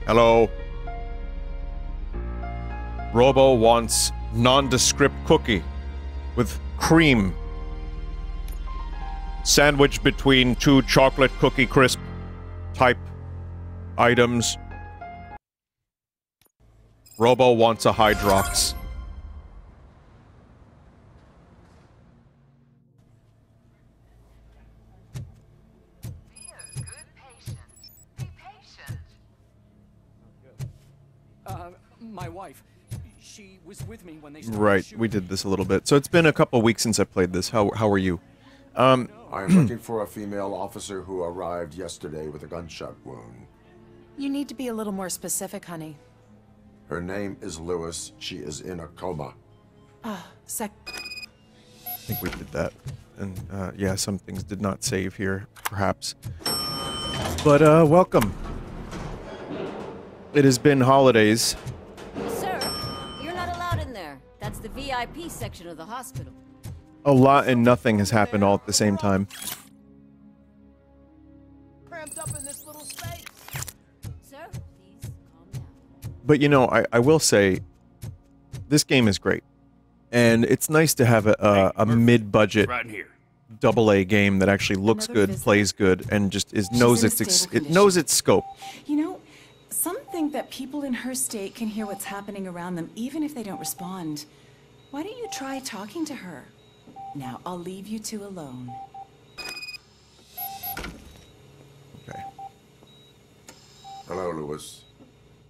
Hello. Robo wants nondescript cookie with cream sandwiched between two chocolate cookie crisp type items. Robo wants a Hydrox. My wife, she was with me when they Right, we did this a little bit. So it's been a couple weeks since I played this. How are you? I am looking for a female officer who arrived yesterday with a gunshot wound. You need to be a little more specific, honey. Her name is Lewis. She is in a coma. I think we did that. And, yeah, some things did not save here, perhaps. But, welcome. It has been holidays. Sir, you're not allowed in there. That's the VIP section of the hospital. A lot and nothing has happened all at the same time. Cramped up in this little space. Sir, please calm down. But, you know, I will say, this game is great. And it's nice to have a mid-budget AA game that actually looks good, plays good, and just knows its scope. You know, some think that people in her state can hear what's happening around them even if they don't respond. Why don't you try talking to her? Now, I'll leave you two alone. Okay. Hello, Lewis.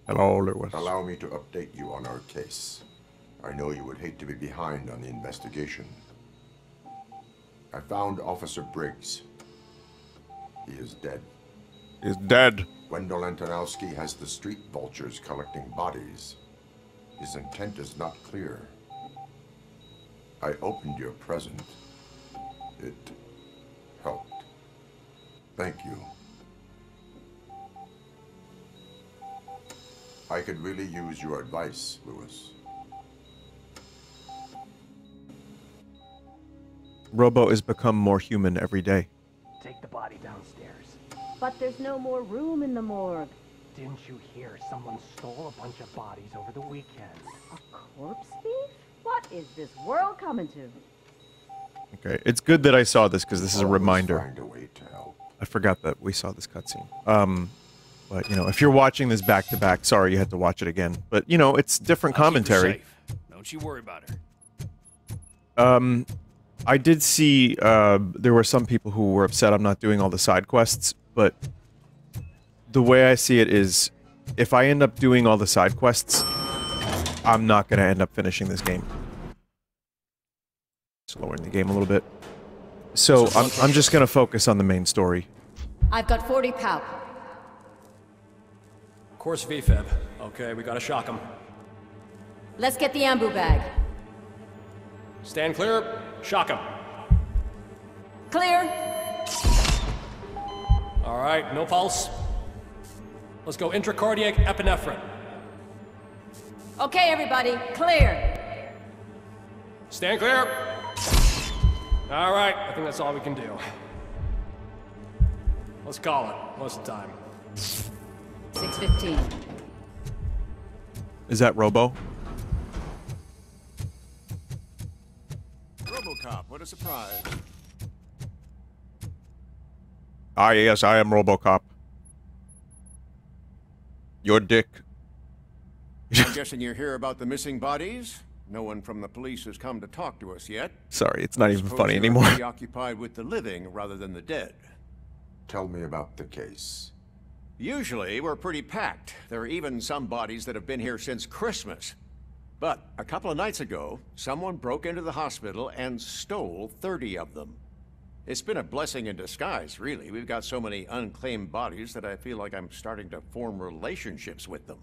Hello, Lewis. Allow me to update you on our case. I know you would hate to be behind on the investigation. I found Officer Briggs. He is dead. He's dead. Wendell Antonowski has the street vultures collecting bodies. His intent is not clear. I opened your present. It helped. Thank you. I could really use your advice, Lewis. Robo has become more human every day. Take the body downstairs. But there's no more room in the morgue. Didn't you hear someone stole a bunch of bodies over the weekend? A corpse thief? What is this world coming to? Okay, it's good that I saw this because this is a reminder. Find a way to help. I forgot that we saw this cutscene. But you know, if you're watching this back to back, sorry you had to watch it again. But you know, it's different commentary. Don't you worry about her. I did see there were some people who were upset I'm not doing all the side quests, but the way I see it is, if I end up doing all the side quests, I'm not going to end up finishing this game. Just lowering the game a little bit. So I'm just going to focus on the main story. I've got 40 pow. Course VFib. Okay, we gotta shock him. Let's get the ambu bag. Stand clear. Shock him. Clear. All right, no pulse. Let's go intracardiac epinephrine. Okay, everybody, clear. Stand clear. All right, I think that's all we can do. Let's call it. What's the time? 6:15. Is that Robo? RoboCop, what a surprise. Ah, yes, I am RoboCop. Your dick. I'm guessing you're here about the missing bodies? No one from the police has come to talk to us yet. Sorry, it's not even Suppose funny you're anymore. Preoccupied with the living rather than the dead. Tell me about the case. Usually, we're pretty packed. There are even some bodies that have been here since Christmas. But a couple of nights ago, someone broke into the hospital and stole 30 of them. It's been a blessing in disguise, really. We've got so many unclaimed bodies that I feel like I'm starting to form relationships with them.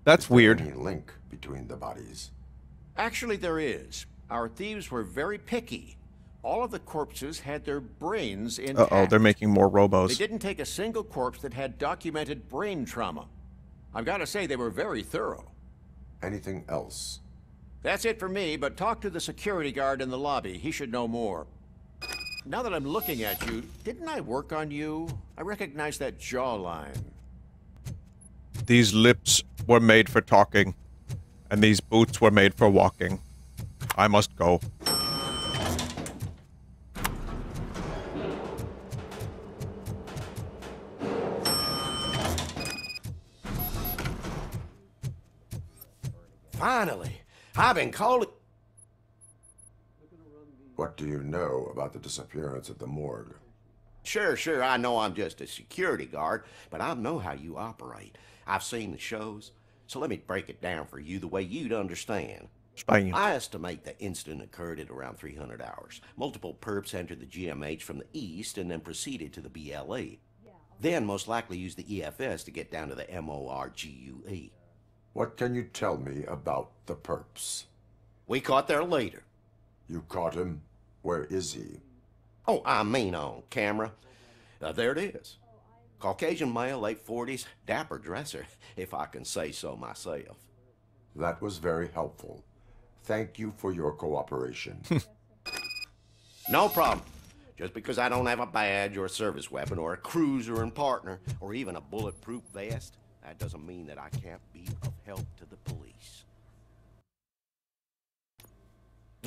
That's weird. Any link between the bodies? Actually, there is. Our thieves were very picky. All of the corpses had their brains intact. Uh-oh, they're making more robos. They didn't take a single corpse that had documented brain trauma. I've got to say, they were very thorough. Anything else? That's it for me, but talk to the security guard in the lobby. He should know more. Now that I'm looking at you, didn't I work on you? I recognize that jawline. These lips were made for talking, and these boots were made for walking. I must go. Finally, I've been calling. What do you know about the disappearance at the morgue? Sure, I know I'm just a security guard, but I know how you operate. I've seen the shows, so let me break it down for you the way you'd understand. Spain. I estimate the incident occurred at around 300 hours. Multiple perps entered the GMH from the east and then proceeded to the BLE. Then most likely used the EFS to get down to the MORGUE. What can you tell me about the perps? We caught their leader. You caught him? Where is he? Oh, I mean on camera. There it is. Caucasian male, late 40s, dapper dresser, if I can say so myself. That was very helpful. Thank you for your cooperation. No problem. Just because I don't have a badge or a service weapon or a cruiser and partner or even a bulletproof vest, that doesn't mean that I can't be of help to the police.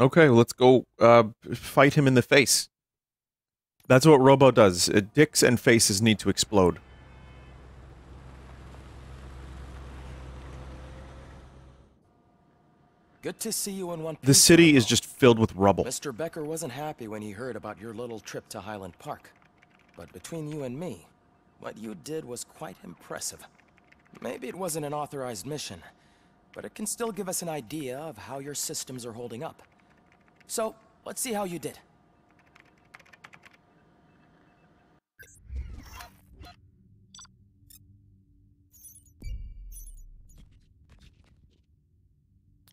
Okay, let's go fight him in the face. That's what Robo does. Dicks and faces need to explode. Good to see you in one piece. The city is just filled with rubble. Mr. Becker wasn't happy when he heard about your little trip to Highland Park. But between you and me, what you did was quite impressive. Maybe it wasn't an authorized mission, but it can still give us an idea of how your systems are holding up. So, let's see how you did.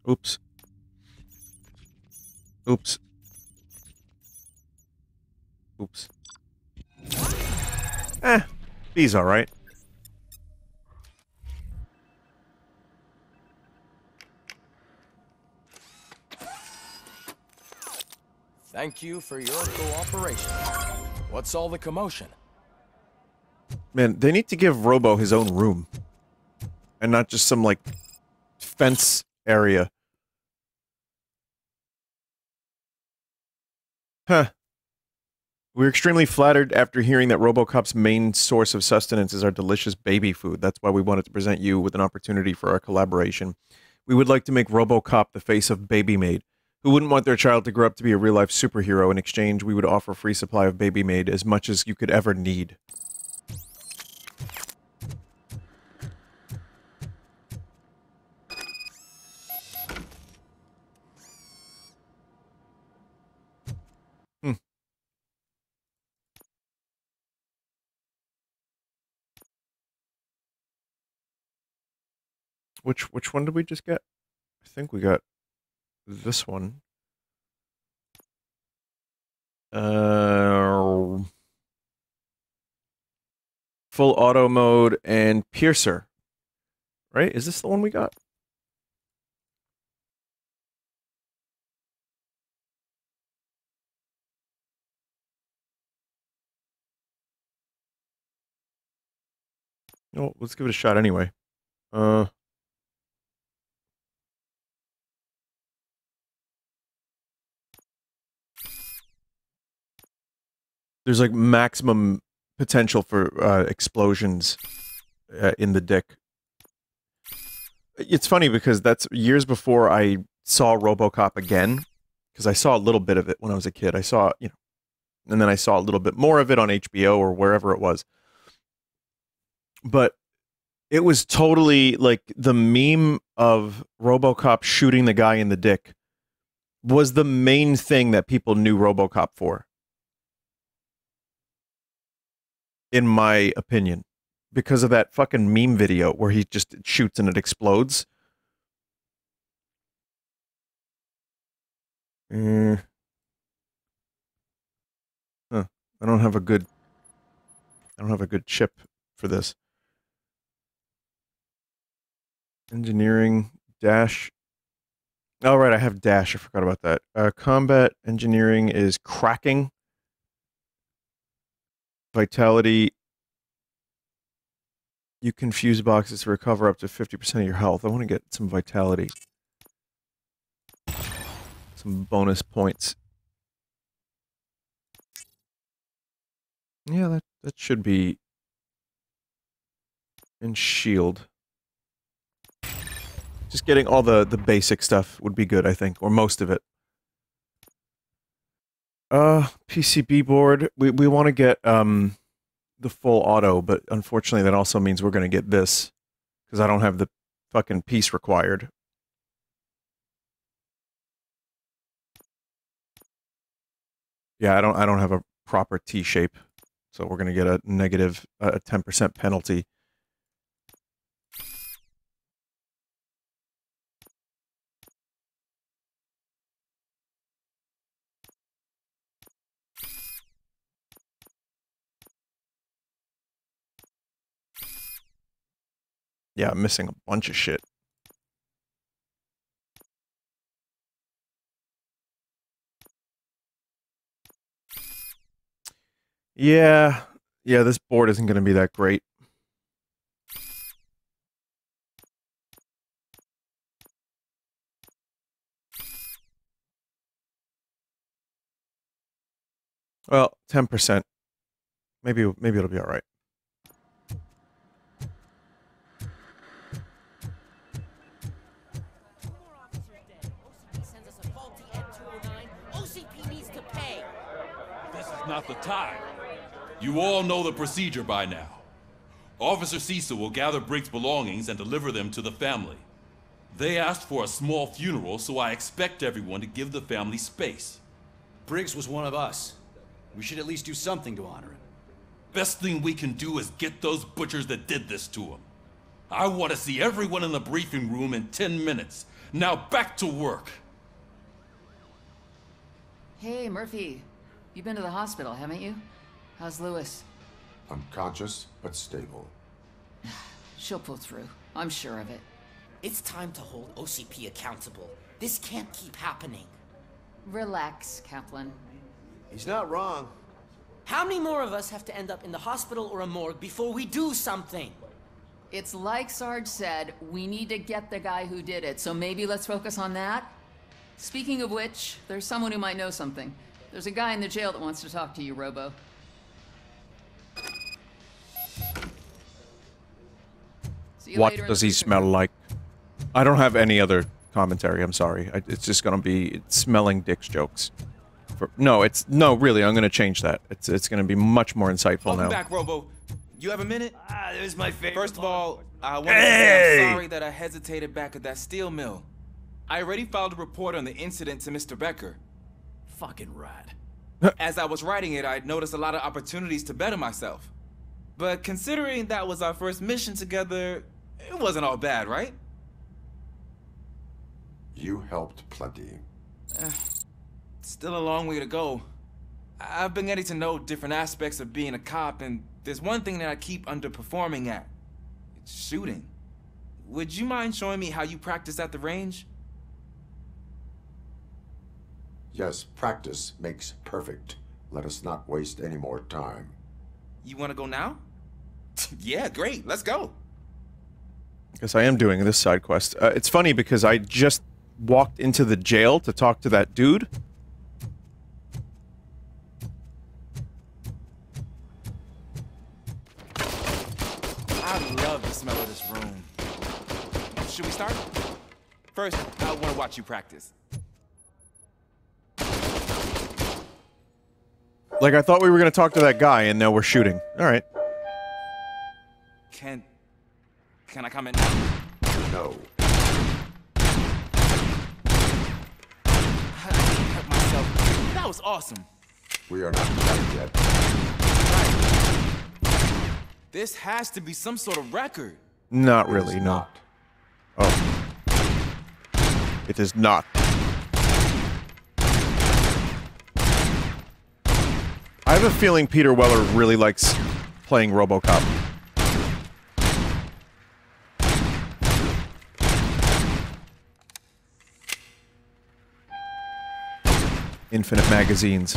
Oops. Oops. Oops. He's alright. Thank you for your cooperation. What's all the commotion? Man, they need to give Robo his own room. And not just some, like, fence area. Huh. We're extremely flattered after hearing that RoboCop's main source of sustenance is our delicious baby food. That's why we wanted to present you with an opportunity for our collaboration. We would like to make RoboCop the face of Baby Maid. Who wouldn't want their child to grow up to be a real-life superhero? In exchange, we would offer a free supply of Baby Maid, as much as you could ever need. Which one did we just get? I think we got this one. Full auto mode and piercer. Right? Is this the one we got? No, let's give it a shot anyway. There's like maximum potential for explosions in the dick. It's funny because that's years before I saw RoboCop again, because I saw a little bit of it when I was a kid. I saw, you know, and then I saw a little bit more of it on HBO or wherever it was. But it was totally like the meme of RoboCop shooting the guy in the dick was the main thing that people knew RoboCop for. In my opinion, because of that fucking meme video where he just shoots and it explodes. Huh. I don't have a good chip for this. Engineering dash. Oh, right, I have dash. I forgot about that. Combat engineering is cracking. Vitality You can fuse boxes to recover up to 50% of your health. I want to get some vitality. Some bonus points. Yeah, that should be in shield. Just getting all the basic stuff would be good, I think, or most of it. PCB board. We want to get the full auto, but unfortunately that also means we're going to get this because I don't have the fucking piece required. Yeah, I don't have a proper T shape, so we're going to get a negative 10% penalty. Yeah, I'm missing a bunch of shit. Yeah, this board isn't going to be that great. Well, 10%. Maybe it'll be all right. This is not the time. You all know the procedure by now. Officer Cecil will gather Briggs' belongings and deliver them to the family. They asked for a small funeral, so I expect everyone to give the family space. Briggs was one of us. We should at least do something to honor him. Best thing we can do is get those butchers that did this to him. I want to see everyone in the briefing room in 10 minutes. Now back to work. Hey, Murphy. You've been to the hospital, haven't you? How's Lewis? Unconscious, but stable. She'll pull through. I'm sure of it. It's time to hold OCP accountable. This can't keep happening. Relax, Kaplan. He's not wrong. How many more of us have to end up in the hospital or a morgue before we do something? It's like Sarge said, we need to get the guy who did it, so maybe let's focus on that? Speaking of which, there's someone who might know something. There's a guy in the jail that wants to talk to you, Robo. What does he smell like? I don't have any other commentary, I'm sorry. It's just gonna be smelling dicks jokes. No, really, I'm gonna change that. It's gonna be much more insightful now. Welcome back, Robo. You have a minute? It was my favorite. First of all, I want to say I'm sorry that I hesitated back at that steel mill. I already filed a report on the incident to Mr. Becker. Fucking rad. As I was writing it, I noticed a lot of opportunities to better myself. But considering that was our first mission together, it wasn't all bad, right? You helped plenty. Still a long way to go. I've been getting to know different aspects of being a cop, and there's one thing that I keep underperforming at. It's shooting. Would you mind showing me how you practice at the range? Yes, practice makes perfect. Let us not waste any more time. You want to go now? Yeah, great. Let's go. Guess I am doing this side quest. It's funny because I just walked into the jail to talk to that dude. I love the smell of this room. Should we start? First, I want to watch you practice. Like, I thought we were going to talk to that guy, and now we're shooting. Alright. Can I comment now? No. I hurt myself. That was awesome. We are not done yet. Right. This has to be some sort of record. Not really, no. Oh. It is not. I have a feeling Peter Weller really likes playing RoboCop. Infinite magazines.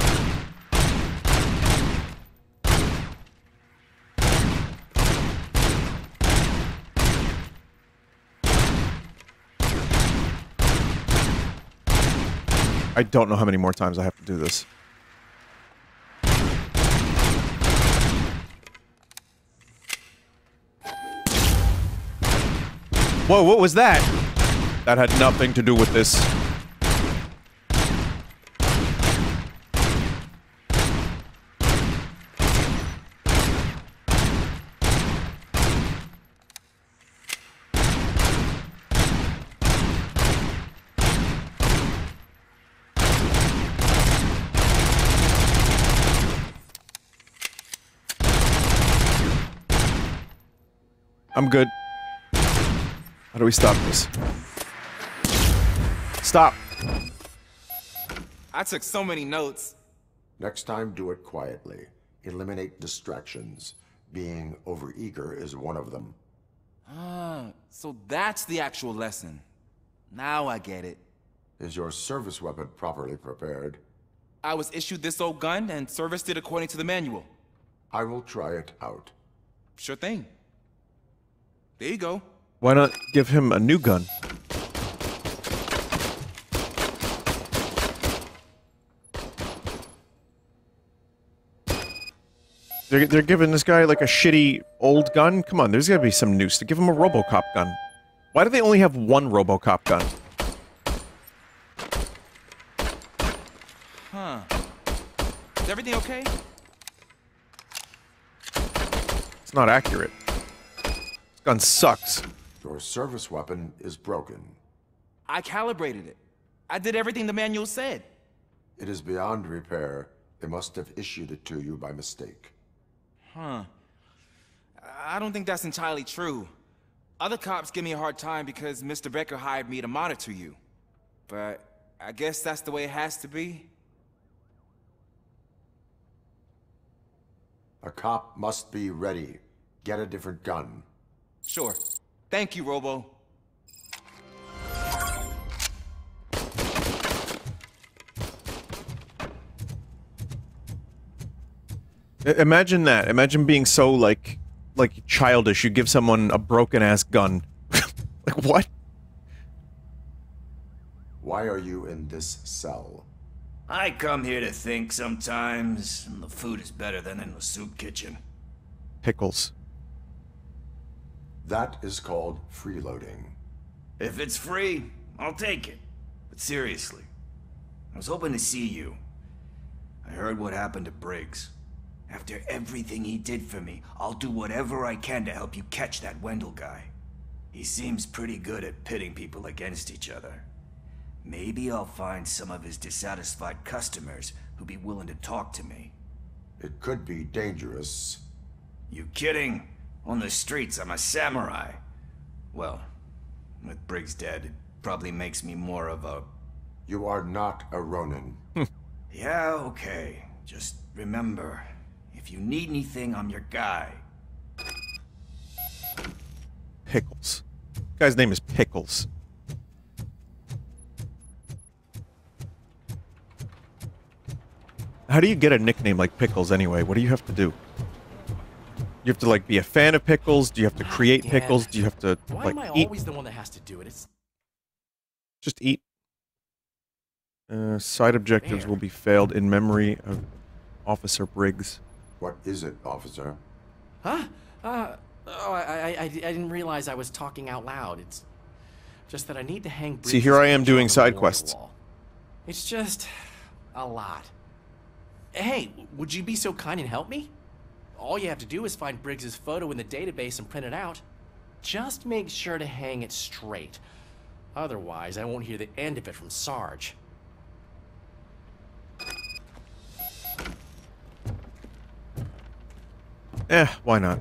I don't know how many more times I have to do this. Whoa, what was that? That had nothing to do with this. I'm good. How do we stop this? Stop. I took so many notes. Next time, do it quietly. Eliminate distractions. Being overeager is one of them. Ah, so that's the actual lesson. Now I get it. Is your service weapon properly prepared? I was issued this old gun and serviced it according to the manual. I will try it out. Sure thing. There you go. Why not give him a new gun? They're giving this guy like a shitty old gun? Come on, there's gotta be some new stuff. Give him a RoboCop gun. Why do they only have one RoboCop gun? Huh. Is everything okay? It's not accurate. This gun sucks. Your service weapon is broken. I calibrated it. I did everything the manual said. It is beyond repair. They must have issued it to you by mistake. Huh. I don't think that's entirely true. Other cops give me a hard time because Mr. Becker hired me to monitor you. But I guess that's the way it has to be. A cop must be ready. Get a different gun. Sure. Thank you, Robo. Imagine that. Imagine being so, like childish. You give someone a broken-ass gun. Like, what? Why are you in this cell? I come here to think sometimes, and the food is better than in the soup kitchen. Pickles. That is called freeloading. If it's free, I'll take it. But seriously, I was hoping to see you. I heard what happened to Briggs. After everything he did for me, I'll do whatever I can to help you catch that Wendell guy. He seems pretty good at pitting people against each other. Maybe I'll find some of his dissatisfied customers who'd be willing to talk to me. It could be dangerous. You kidding? On the streets, I'm a samurai. Well, with Briggs dead, it probably makes me more of a... You are not a Ronin. Yeah, okay. Just remember, if you need anything, I'm your guy. Pickles. The guy's name is Pickles. How do you get a nickname like Pickles anyway? What do you have to do? You have to, like, be a fan of pickles? Do you have to create pickles? Do you have to, Why like, am I eat? always the one that has to do it? It's... Just eat. Side objectives will be failed in memory of Officer Briggs. What is it, officer? Huh? I didn't realize I was talking out loud. It's just that I need to hang Briggs' See, here I am picture doing on the side memorial quests. wall. It's just... a lot. Hey, would you be so kind and help me? All you have to do is find Briggs' photo in the database and print it out. Just make sure to hang it straight. Otherwise, I won't hear the end of it from Sarge. Why not?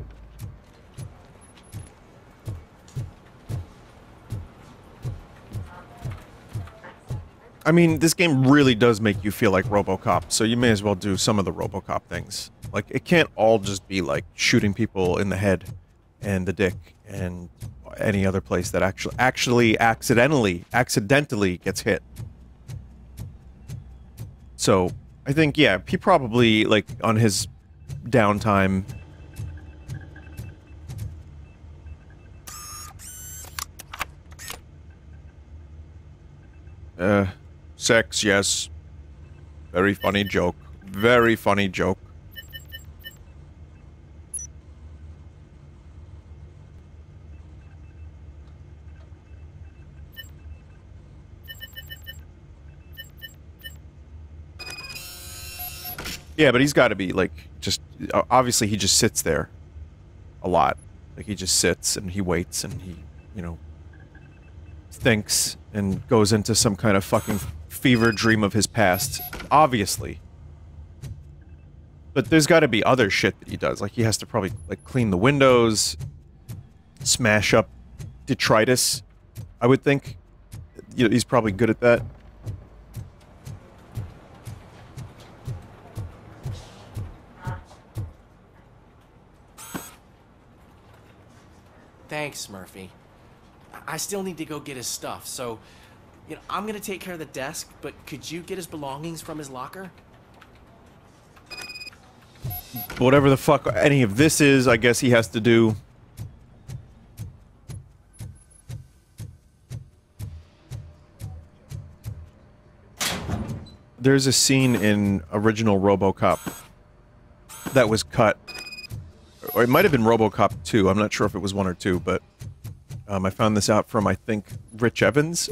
I mean, this game really does make you feel like RoboCop, so you may as well do some of the RoboCop things. Like, it can't all just be like shooting people in the head and the dick and any other place that actually accidentally gets hit. So, I think, yeah, he probably, like, on his downtime... XX, yes. Very funny joke. Very funny joke. Yeah, but he's got to be, like, just... Obviously, he just sits there a lot. Like, he just sits and he waits and he, you know, thinks and goes into some kind of fucking fever dream of his past. Obviously. But there's got to be other shit that he does. Like, he has to probably, like, clean the windows, smash up detritus, I would think. You know, he's probably good at that. Thanks, Murphy. I still need to go get his stuff, so, you know, I'm gonna take care of the desk, but could you get his belongings from his locker? Whatever the fuck any of this is, I guess he has to do. There's a scene in original RoboCop that was cut. Or it might have been RoboCop 2, I'm not sure if it was 1 or 2, but I found this out from, I think, Rich Evans?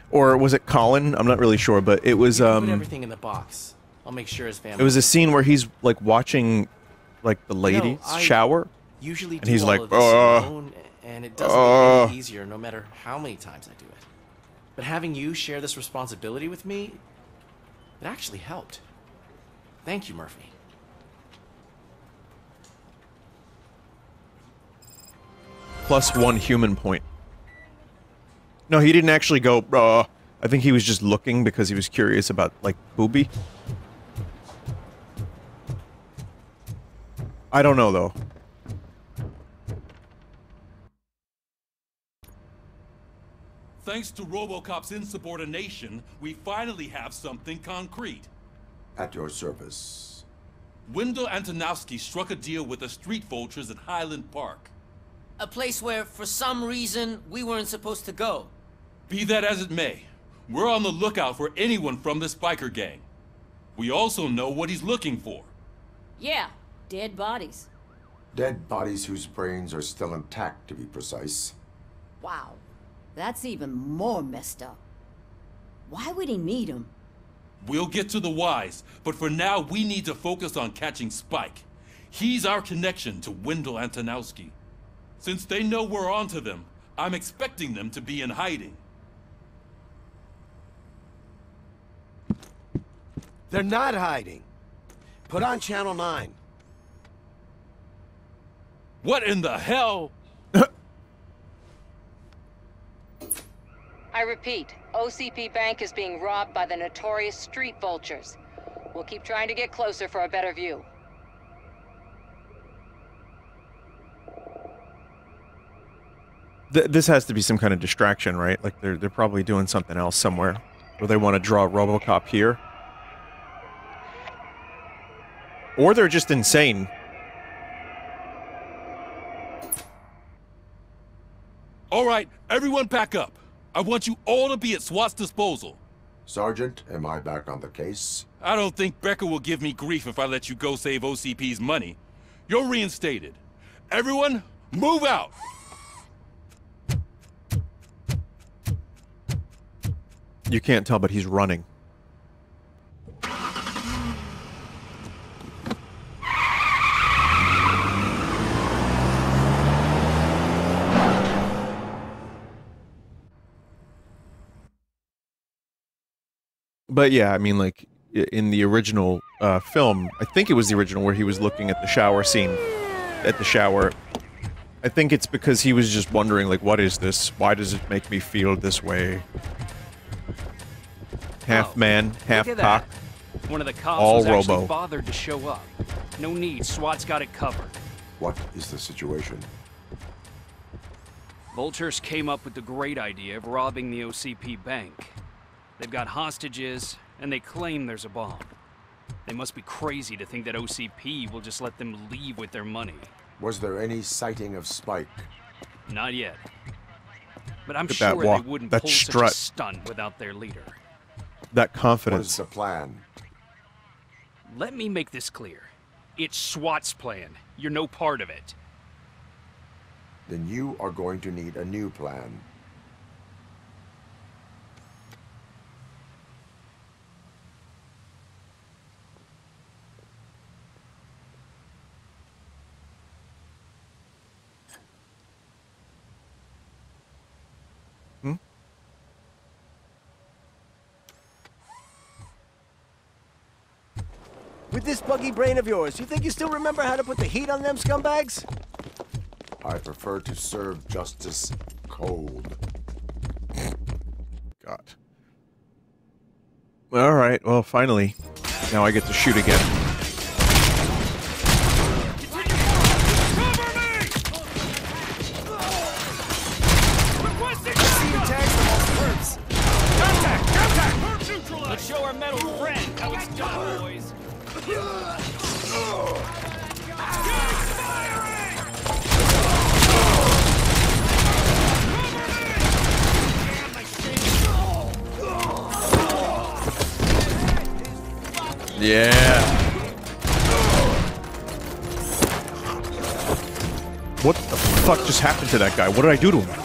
Or was it Colin? I'm not really sure, but it was, Put everything in the box. I'll make sure his family... It was a scene where he's, like, watching, like, the ladies shower. Usually and he's like, alone, and it doesn't get any easier no matter how many times I do it. But having you share this responsibility with me, it actually helped. Thank you, Murphy. +1 human point. No, he didn't actually go, I think he was just looking because he was curious about, like, Booby. I don't know, though. Thanks to RoboCop's insubordination, we finally have something concrete. At your service. Wendell Antonowski struck a deal with the street vultures at Highland Park. A place where, for some reason, we weren't supposed to go. Be that as it may, we're on the lookout for anyone from this biker gang. We also know what he's looking for. Yeah, dead bodies. Dead bodies whose brains are still intact, to be precise. Wow, that's even more messed up. Why would he need them? We'll get to the whys, but for now we need to focus on catching Spike. He's our connection to Wendell Antonowski. Since they know we're onto them, I'm expecting them to be in hiding. They're not hiding. Put on Channel 9. What in the hell? I repeat, OCP Bank is being robbed by the notorious street vultures. We'll keep trying to get closer for a better view. This has to be some kind of distraction, right? Like, they're probably doing something else somewhere. Or they want to draw RoboCop here. Or they're just insane. All right, everyone pack up. I want you all to be at SWAT's disposal. Sergeant, am I back on the case? I don't think Becker will give me grief if I let you go save OCP's money. You're reinstated. Everyone, move out! You can't tell, but he's running. But yeah, I mean, like, in the original film, I think it was the original where he was looking at the shower scene, at the shower. I think it's because he was just wondering, like, what is this? Why does it make me feel this way? Half man, half cock. One of the cops all was actually Robo. bothered to show up. No need, SWAT's got it covered. What is the situation? Vultures came up with the great idea of robbing the OCP bank. They've got hostages, and they claim there's a bomb. They must be crazy to think that OCP will just let them leave with their money. Was there any sighting of Spike? Not yet. But I'm Look at sure that walk, they wouldn't that pull such strut. a stunt without their leader. that What is confidence. the plan? Let me make this clear. It's SWAT's plan. You're no part of it. Then you are going to need a new plan. With this buggy brain of yours, you think you still remember how to put the heat on them scumbags? I prefer to serve justice cold. God. All right. Well, finally, now I get to shoot again. Let's show our metal friend how it's done, boys. Yeah. What the fuck just happened to that guy? What did I do to him?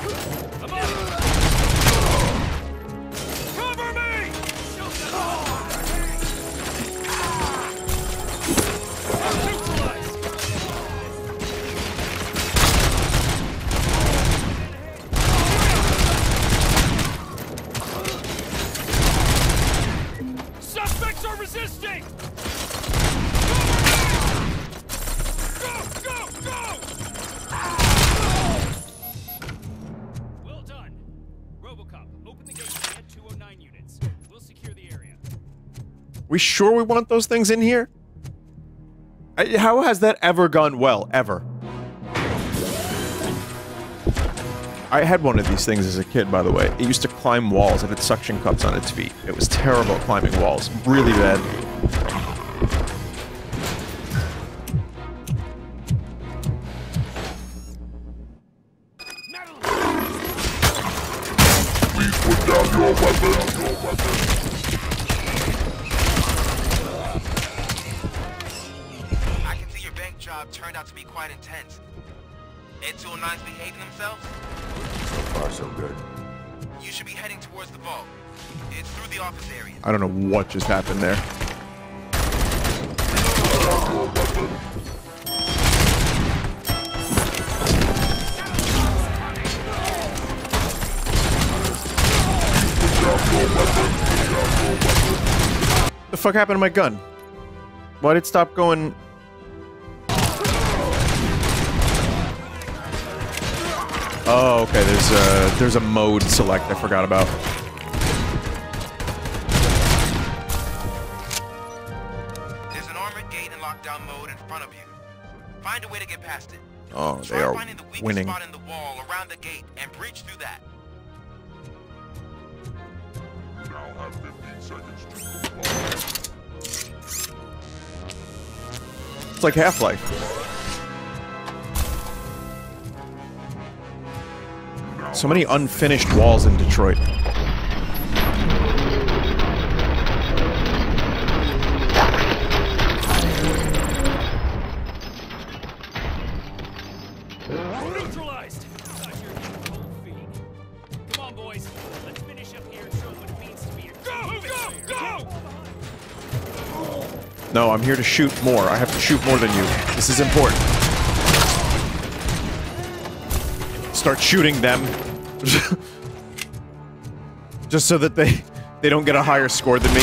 Suspects are resisting! Go! Well done. RoboCop, open the gate and add 209 units. We'll secure the area. We sure we want those things in here? How has that ever gone well? Ever? I had one of these things as a kid, by the way. It used to climb walls. It had suction cups on its feet. It was terrible at climbing walls. Really bad. Please put down your weapon. I can see your bank job turned out to be quite intense. Ed 209's behaving themselves? So far, so good. You should be heading towards the vault. It's through the office area. I don't know what just happened there. The fuck happened to my gun? Why did it stop going? Oh, okay. There's a mode select I forgot about. There's an armored gate in lockdown mode in front of you. Find a way to get past it. Oh, they Try are finding the weakest winning. spot in the wall around the gate and breach through that. Now have 15 seconds to comply. It's like Half-Life. So many unfinished walls in Detroit. Neutralized! Thought you were getting cold feet. Come on, boys. Let's finish up here and show what it means to be a Go! No, I'm here to shoot more. I have to shoot more than you. This is important. Start shooting them. Just so that they don't get a higher score than me.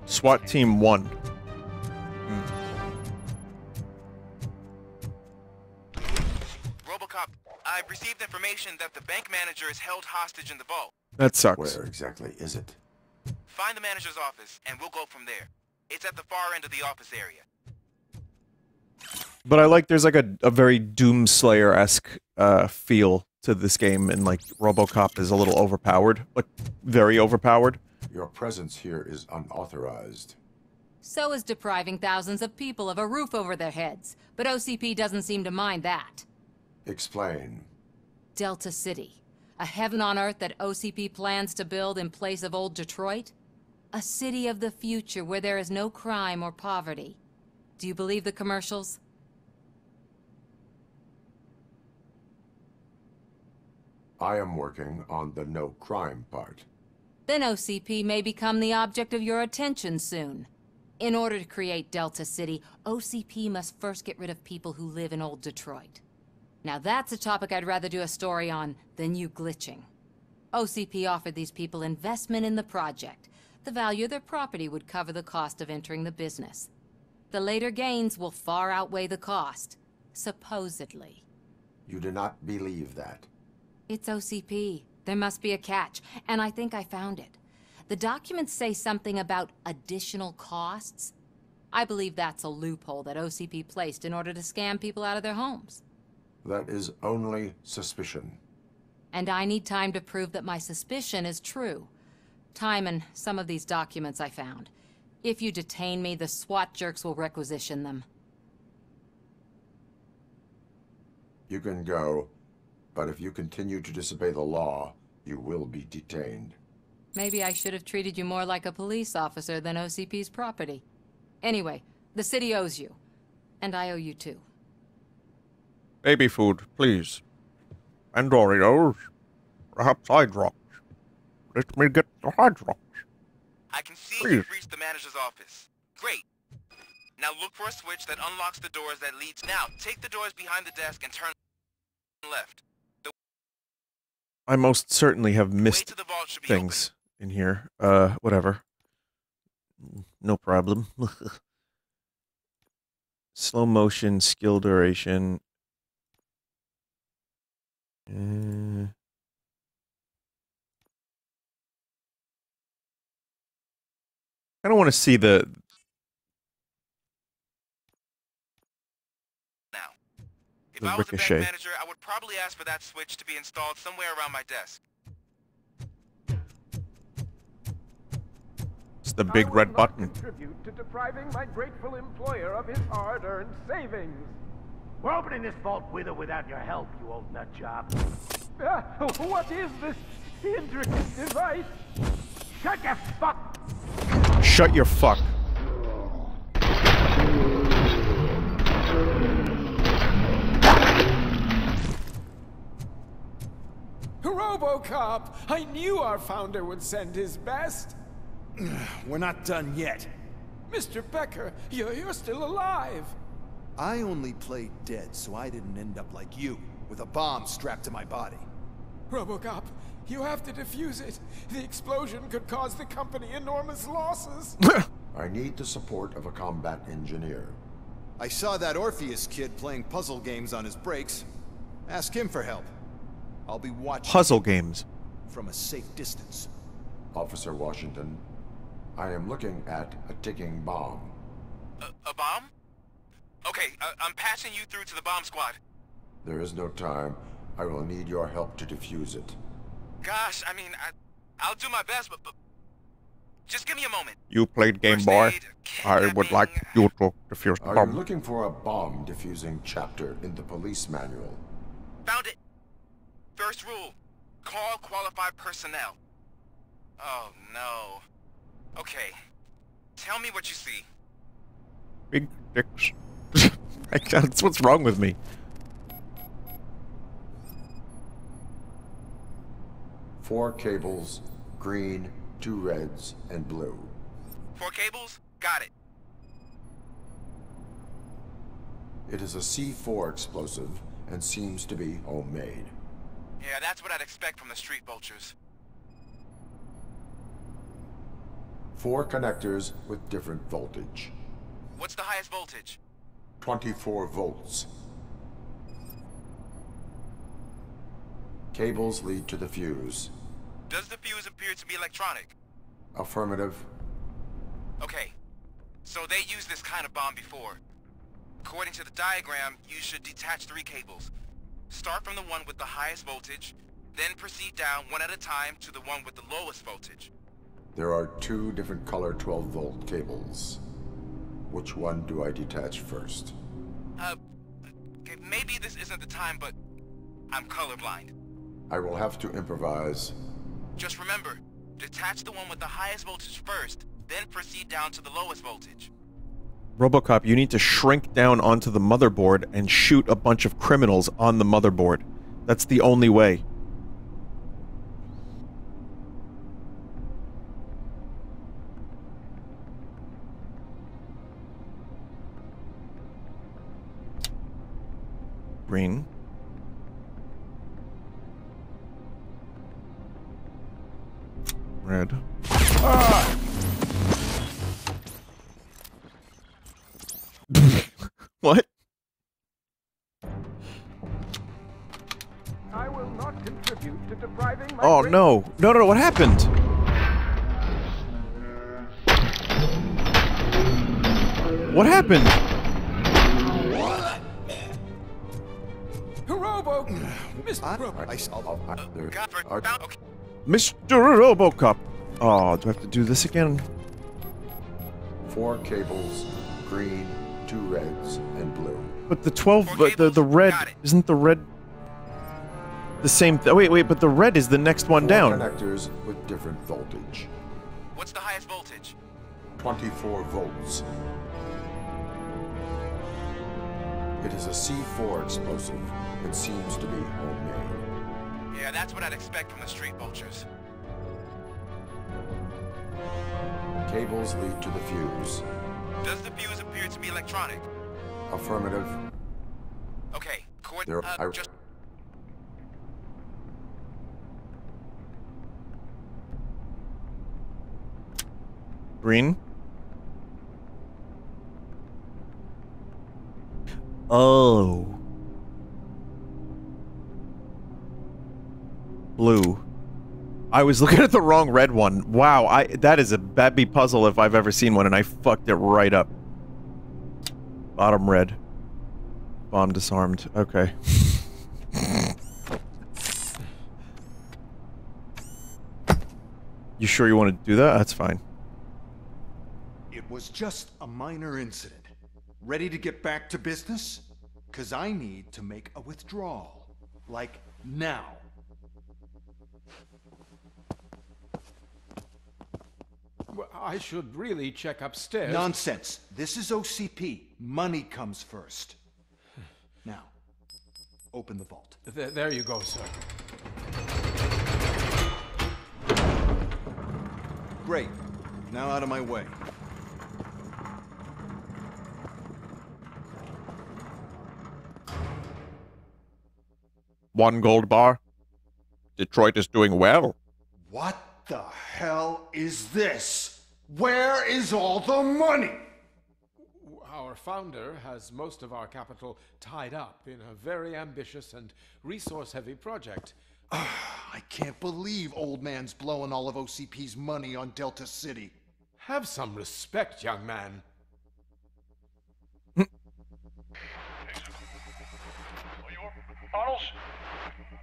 SWAT Team 1. information that the bank manager is held hostage in the vault. That sucks. Where exactly is it? Find the manager's office, and we'll go from there. It's at the far end of the office area. But I like there's like a very Doomslayer-esque feel to this game, and like RoboCop is a little overpowered, like very overpowered. Your presence here is unauthorized. So is depriving thousands of people of a roof over their heads, but OCP doesn't seem to mind that. Explain. Delta City, a heaven on earth that OCP plans to build in place of old Detroit? A city of the future where there is no crime or poverty. Do you believe the commercials? I am working on the no crime part. Then OCP may become the object of your attention soon. In order to create Delta City, OCP must first get rid of people who live in old Detroit. Now that's a topic I'd rather do a story on than you glitching. OCP offered these people investment in the project. The value of their property would cover the cost of entering the business. The later gains will far outweigh the cost, supposedly. You do not believe that? It's OCP. There must be a catch, and I think I found it. The documents say something about additional costs. I believe that's a loophole that OCP placed in order to scam people out of their homes. That is only suspicion. And I need time to prove that my suspicion is true. Time and some of these documents I found. If you detain me, the SWAT jerks will requisition them. You can go, but if you continue to disobey the law, you will be detained. Maybe I should have treated you more like a police officer than OCP's property. Anyway, the city owes you. And I owe you too. Baby food, please. And Doritos. Perhaps Hydrox. Let me get the Hydrox. I can see Please. you've reached the manager's office. Great. Now look for a switch that unlocks the doors that leads. Now, take the doors behind the desk and turn left. I most certainly have missed things in here. Whatever. No problem. Slow motion, skill duration. I don't want to see the... If I was a bank manager, I would probably ask for that switch to be installed somewhere around my desk. It's the big red button. Contribute to depriving my grateful employer of his hard-earned savings. We're opening this vault with or without your help, you old nut job. What is this intricate device? Shut your fuck! Shut your fuck. RoboCop! I knew our founder would send his best. We're not done yet. Mr. Becker, you're still alive. I only played dead, so I didn't end up like you, with a bomb strapped to my body. RoboCop, you have to defuse it. The explosion could cause the company enormous losses. I need the support of a combat engineer. I saw that Orpheus kid playing puzzle games on his breaks. Ask him for help. I'll be watching puzzle games from a safe distance. Officer Washington, I am looking at a ticking bomb. A bomb? Okay, I'm passing you through to the bomb squad. There is no time. I will need your help to defuse it. Gosh, I mean, I'll do my best, but just give me a moment. You played Game Boy. I would like you to defuse the Are bomb. you looking for a bomb defusing chapter in the police manual? Found it. First rule, call qualified personnel. Oh, no. Okay, tell me what you see. Big dicks. That's what's wrong with me. 4 cables, green, 2 reds, and blue. 4 cables? Got it. It is a C4 explosive and seems to be homemade. Yeah, that's what I'd expect from the street vultures. 4 connectors with different voltage. What's the highest voltage? 24 volts. Cables lead to the fuse. Does the fuse appear to be electronic? Affirmative. Okay. So they used this kind of bomb before. According to the diagram, you should detach 3 cables. Start from the one with the highest voltage, then proceed down one at a time to the one with the lowest voltage. There are 2 different color 12-volt cables. Which one do I detach first? Okay, maybe this isn't the time, but I'm colorblind. I will have to improvise. Just remember, detach the one with the highest voltage first, then proceed down to the lowest voltage. RoboCop, you need to shrink down onto the motherboard and shoot a bunch of criminals on the motherboard. That's the only way. Green. Red. Ah! What? I will not contribute to depriving my Oh no. No, no, no, what happened? What happened? Robo! Mr. Mr. RoboCop. Oh, do I have to do this again? 4 cables, green, 2 reds, and blue. But the 12, but the red, isn't the red the same? Oh, wait, but the red is the next one 4 down. connectors with different voltage. What's the highest voltage? 24 volts. It is a C4 explosive. It seems to be homemade. Yeah, that's what I'd expect from the street vultures. Cables lead to the fuse. Does the fuse appear to be electronic? Affirmative. Okay, just... Green. Oh. Blue. I was looking at the wrong red one. Wow, that'd be puzzle if I've ever seen one, and I fucked it right up. Bottom red. Bomb disarmed. Okay. You sure you want to do that? That's fine. It was just a minor incident. Ready to get back to business? 'Cause I need to make a withdrawal. Like, now. Well, I should really check upstairs. Nonsense. This is OCP. Money comes first. Now, open the vault. There you go, sir. Great. Now out of my way. One gold bar. Detroit is doing well. What the hell is this? Where is all the money? Our founder has most of our capital tied up in a very ambitious and resource-heavy project. I can't believe old man's blowing all of OCP's money on Delta City. Have some respect, young man. Tunnels?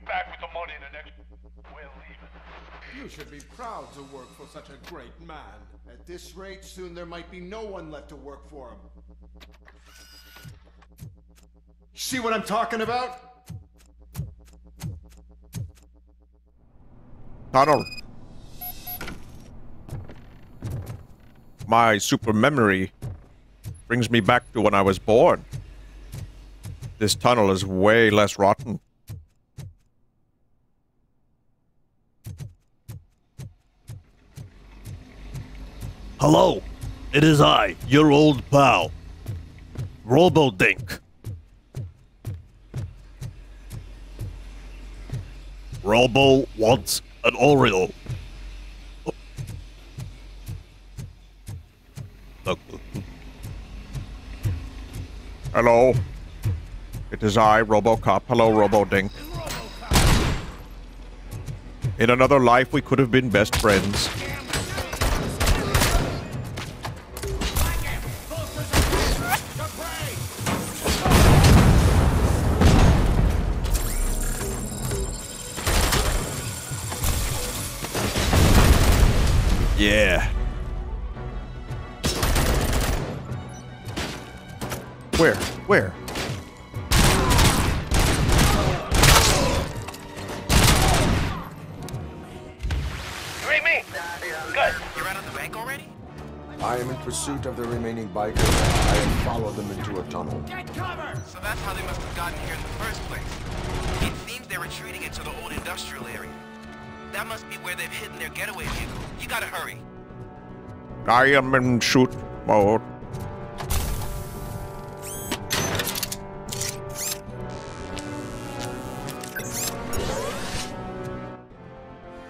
Back with the money in the next... We're leaving. You should be proud to work for such a great man. At this rate, soon there might be no one left to work for him. See what I'm talking about? Tunnel. My super memory brings me back to when I was born. This tunnel is way less rotten. Hello, it is I, your old pal, RoboDink. Robo wants an Oreo. Hello. It is I, RoboCop. Hello, RoboDink. In another life, we could have been best friends. Yeah. Where? Where? I am in pursuit of the remaining bikers. I have followed them into a tunnel. Get cover! So that's how they must have gotten here in the first place. It seems they're retreating into the old industrial area. That must be where they've hidden their getaway vehicle. You gotta hurry. I am in shoot mode.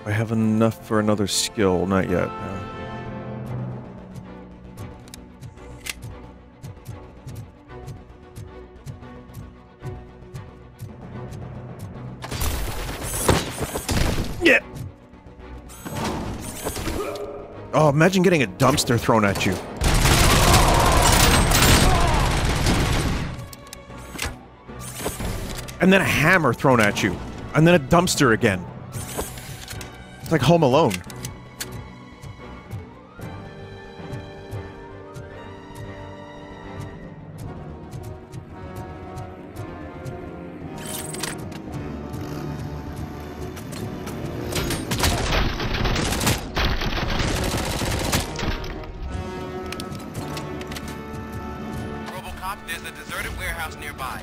I have enough for another skill, not yet. No. Yeah. Oh, imagine getting a dumpster thrown at you. And then a hammer thrown at you. And then a dumpster again. It's like Home Alone. RoboCop, there's a deserted warehouse nearby.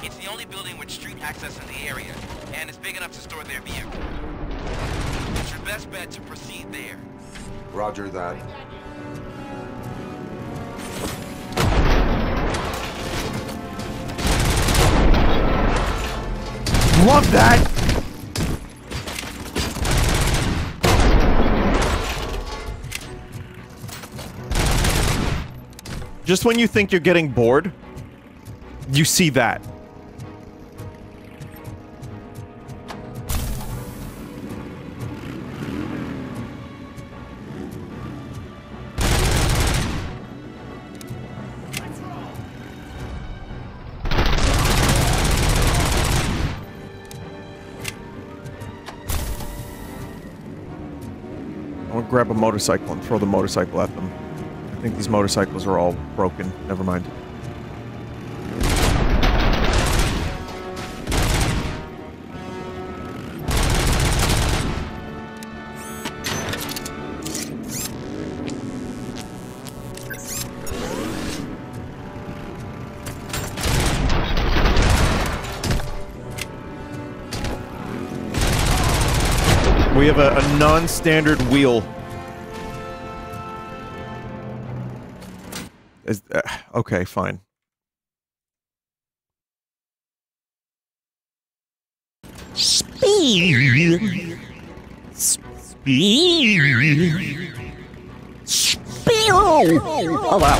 It's the only building with street access in the area, and it's big enough to store their vehicle. It's your best bet to proceed there. Roger that. Love that! Just when you think you're getting bored, you see that. I want to grab a motorcycle and throw the motorcycle at them. I think these motorcycles are all broken. Never mind. We have a non-standard wheel. Okay, fine. Speed. Speed. Speed. Oh wow.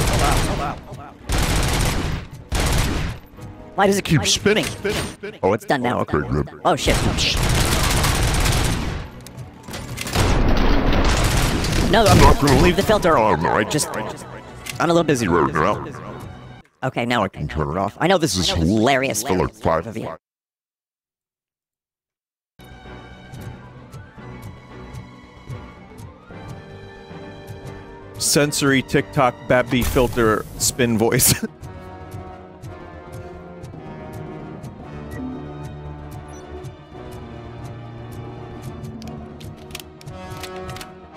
Why does it keep spinning? Oh, it's done now. Okay, good. Oh shit. No, I'm not gonna leave the filter on. I just on a little busy road now. Okay, now I can turn it off. I know this is hilarious for like 5 of you. Sensory TikTok Babby filter spin voice.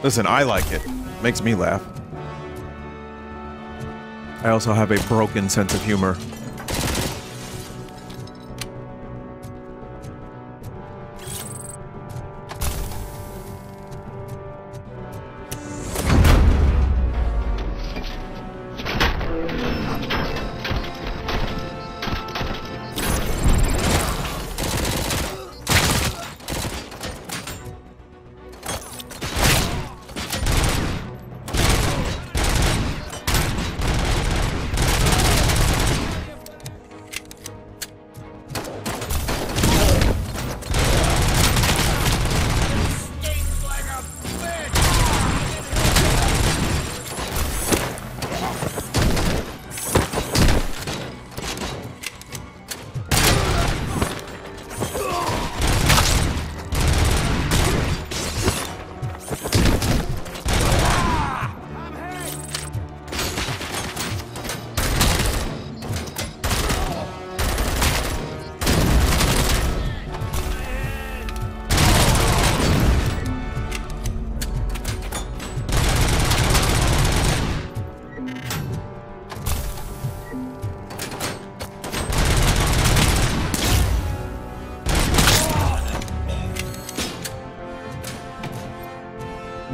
Listen, I like it. Makes me laugh. I also have a broken sense of humor.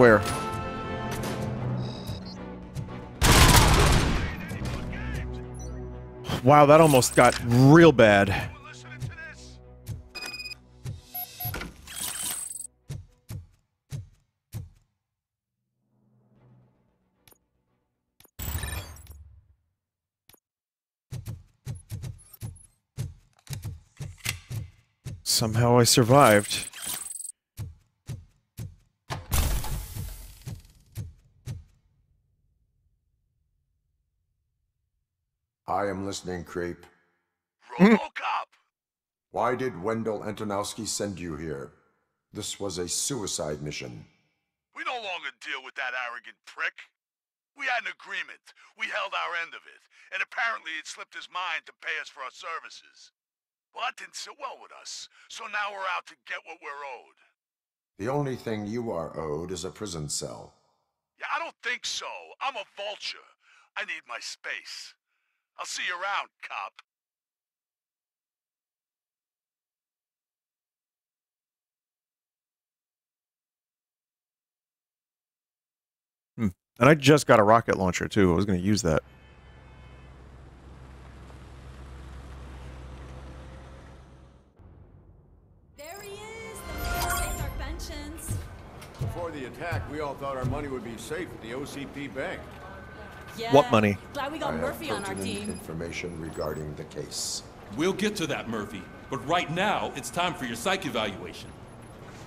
Where? Wow, that almost got real bad. Somehow I survived. I am listening, creep. RoboCop! Why did Wendell Antonowski send you here? This was a suicide mission. We no longer deal with that arrogant prick. We had an agreement. We held our end of it. And apparently it slipped his mind to pay us for our services. Well, that didn't sit well with us. So now we're out to get what we're owed. The only thing you are owed is a prison cell. Yeah, I don't think so. I'm a vulture. I need my space. I'll see you around, cop. And I just got a rocket launcher, too. I was going to use that. There he is, the man who saved our pensions. Before the attack, we all thought our money would be safe at the OCP bank. Yeah. What money? Glad we got I Murphy have on our pertinent team. information regarding the case. We'll get to that, Murphy. But right now, it's time for your psych evaluation.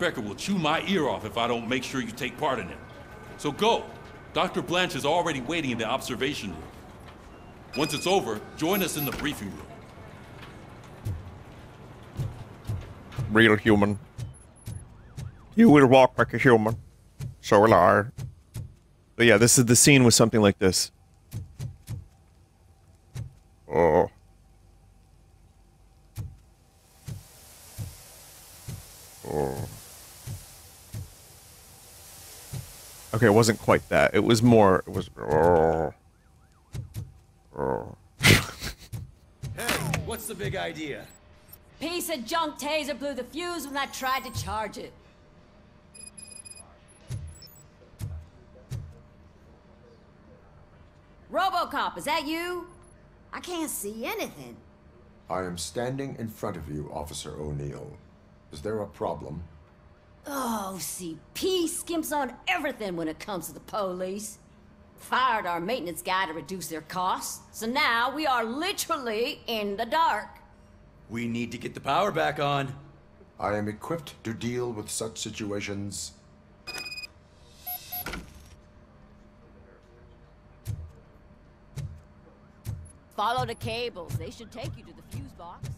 Becker will chew my ear off if I don't make sure you take part in it. So go. Dr. Blanche is already waiting in the observation room. Once it's over, join us in the briefing room. Real human. You will walk like a human. So will I. But yeah, this is the scene with something like this. Oh. Oh. Okay, it wasn't quite that. It was more. It was. Oh. Oh. Hey, what's the big idea? Piece of junk taser blew the fuse when I tried to charge it. RoboCop, is that you? I can't see anything. I am standing in front of you, Officer O'Neill. Is there a problem? Oh, OCP skimps on everything when it comes to the police. Fired our maintenance guy to reduce their costs, so now we are literally in the dark. We need to get the power back on. I am equipped to deal with such situations. Follow the cables. They should take you to the fuse box.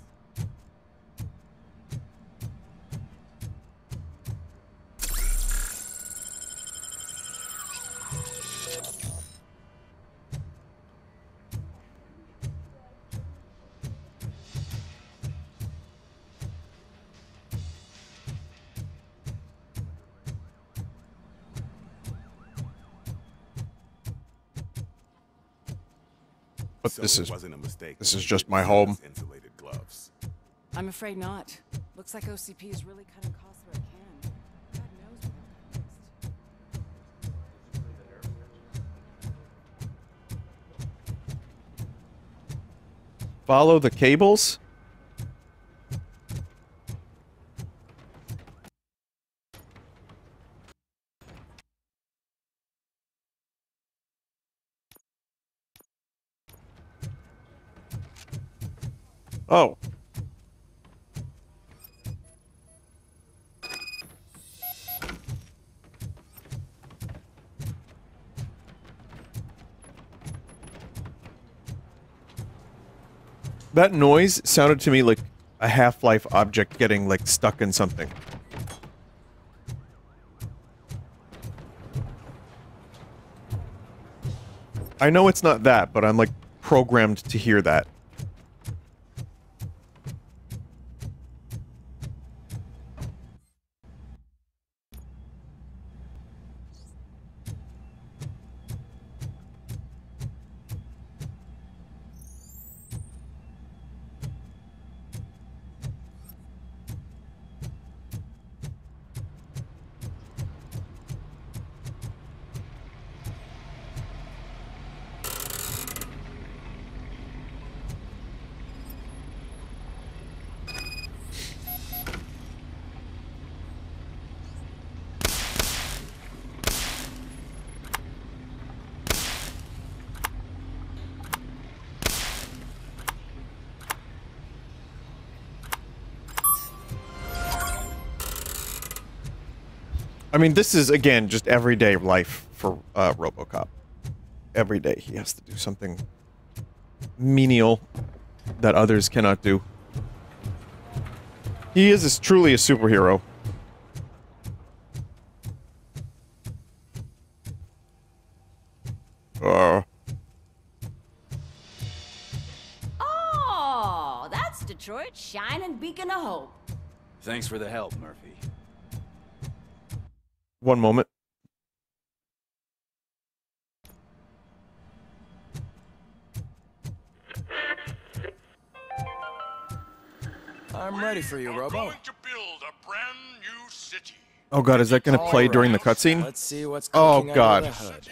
But So this it is wasn't a mistake. This is just my home. Insulated gloves. I'm afraid not. Looks like OCP is really cutting costs where it can. God knows where they'll cut next. Follow the cables? Oh. That noise sounded to me like a Half-Life object getting, like, stuck in something. I know it's not that, but I'm, like, programmed to hear that. I mean, this is, again, just everyday life for RoboCop. Every day he has to do something menial that others cannot do. He is truly a superhero. Oh, that's Detroit's shining beacon of hope. Thanks for the help, Murphy. One moment. I'm ready for you, Robo. Oh god, is that gonna play during the cutscene? Let's see what's oh cooking god. under the hood.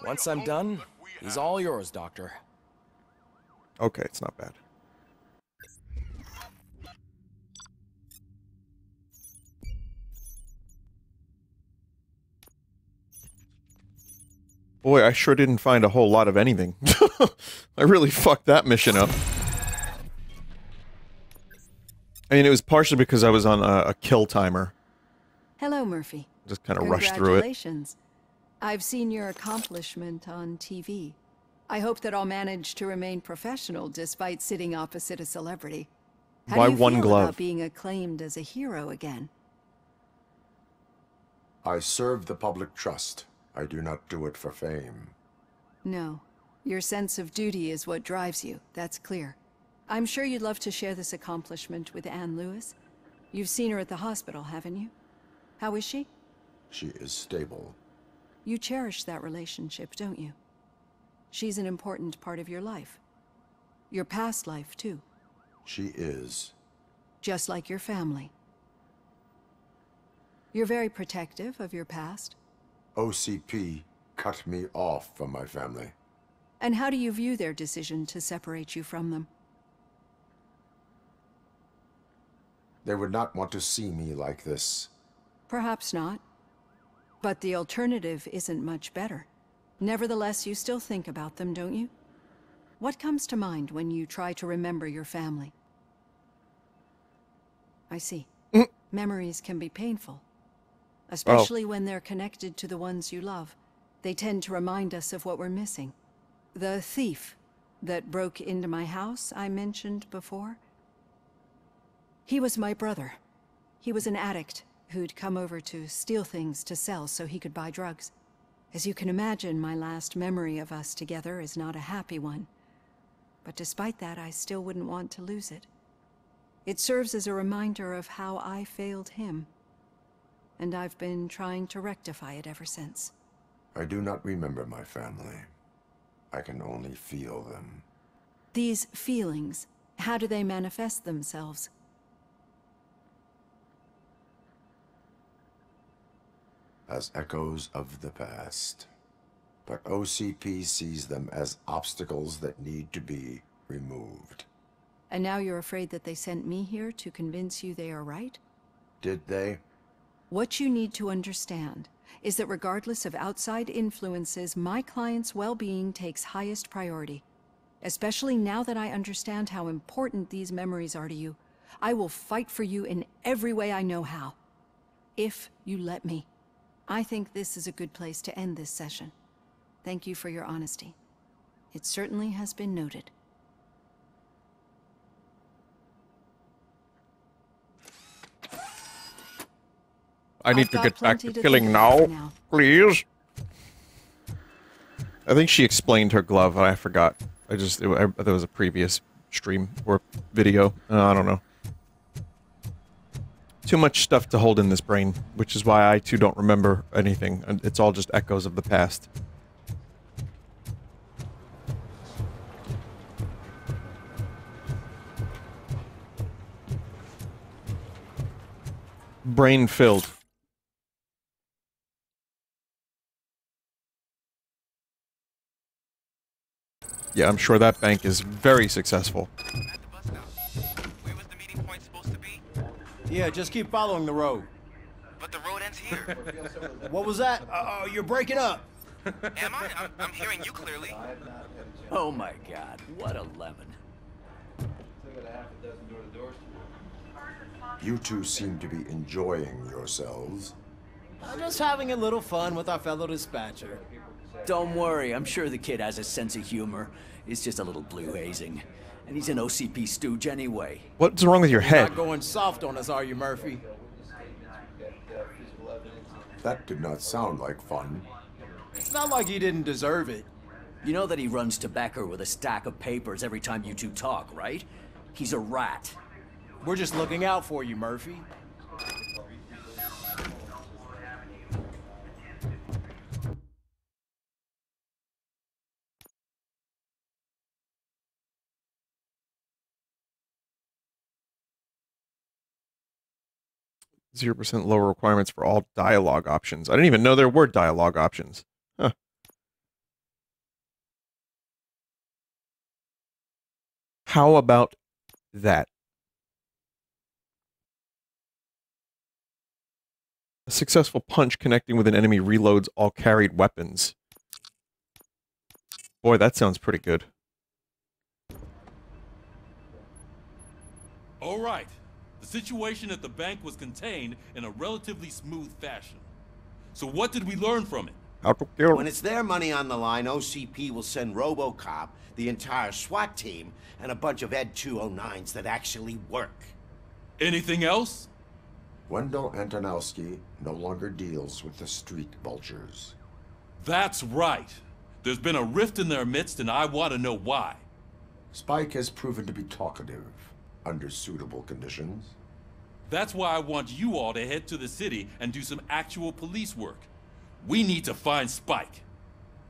Once I'm done, he's all yours, Doctor. Okay, it's not bad. Boy, I sure didn't find a whole lot of anything. I really fucked that mission up. I mean, it was partially because I was on a kill timer. Hello, Murphy. Just kind of rushed through it. Congratulations. I've seen your accomplishment on TV. I hope that I'll manage to remain professional despite sitting opposite a celebrity. How Why do you one feel glove? about being acclaimed as a hero again? I serve the public trust. I do not do it for fame. No. Your sense of duty is what drives you. That's clear. I'm sure you'd love to share this accomplishment with Anne Lewis. You've seen her at the hospital, haven't you? How is she? She is stable. You cherish that relationship, don't you? She's an important part of your life. Your past life, too. She is. Just like your family. You're very protective of your past. OCP cut me off from my family. And how do you view their decision to separate you from them? They would not want to see me like this. Perhaps not. But the alternative isn't much better. Nevertheless, you still think about them, don't you? What comes to mind when you try to remember your family? I see. Memories can be painful. Especially when they're connected to the ones you love. They tend to remind us of what we're missing. The thief that broke into my house I mentioned before. He was my brother. He was an addict who'd come over to steal things to sell so he could buy drugs. As you can imagine, my last memory of us together is not a happy one. But despite that, I still wouldn't want to lose it. It serves as a reminder of how I failed him. And I've been trying to rectify it ever since. I do not remember my family. I can only feel them. These feelings, how do they manifest themselves? As echoes of the past. But OCP sees them as obstacles that need to be removed. And now you're afraid that they sent me here to convince you they are right? Did they? What you need to understand is that regardless of outside influences, my client's well-being takes highest priority. Especially now that I understand how important these memories are to you. I will fight for you in every way I know how. If you let me. I think this is a good place to end this session. Thank you for your honesty. It certainly has been noted. I need to get back to killing now, please. I think she explained her glove. I forgot. There was a previous stream or video. I don't know. Too much stuff to hold in this brain, which is why I too don't remember anything. It's all just echoes of the past. Brain filled. Yeah, I'm sure that bank is very successful. Yeah, just keep following the road. But the road ends here. What was that? You're breaking up. Am I? I'm hearing you clearly. Oh my god, what a lemon. You two seem to be enjoying yourselves. Just having a little fun with our fellow dispatcher. Don't worry, I'm sure the kid has a sense of humor. It's just a little blue hazing. And he's an OCP stooge anyway. What's wrong with your You're head? not going soft on us, are you, Murphy? That did not sound like fun. It's not like he didn't deserve it. You know that he runs tobacco with a stack of papers every time you two talk, right? He's a rat. We're just looking out for you, Murphy. %, lower requirements for all dialogue options. I didn't even know there were dialogue options. Huh. How about that? A successful punch connecting with an enemy reloads all carried weapons. Boy, that sounds pretty good. All right. The situation at the bank was contained in a relatively smooth fashion. So what did we learn from it? When it's their money on the line, OCP will send RoboCop, the entire SWAT team, and a bunch of Ed 209s that actually work. Anything else? Wendell Antonowski no longer deals with the street vultures. That's right. There's been a rift in their midst, and I want to know why. Spike has proven to be talkative under suitable conditions. That's why I want you all to head to the city and do some actual police work. We need to find Spike.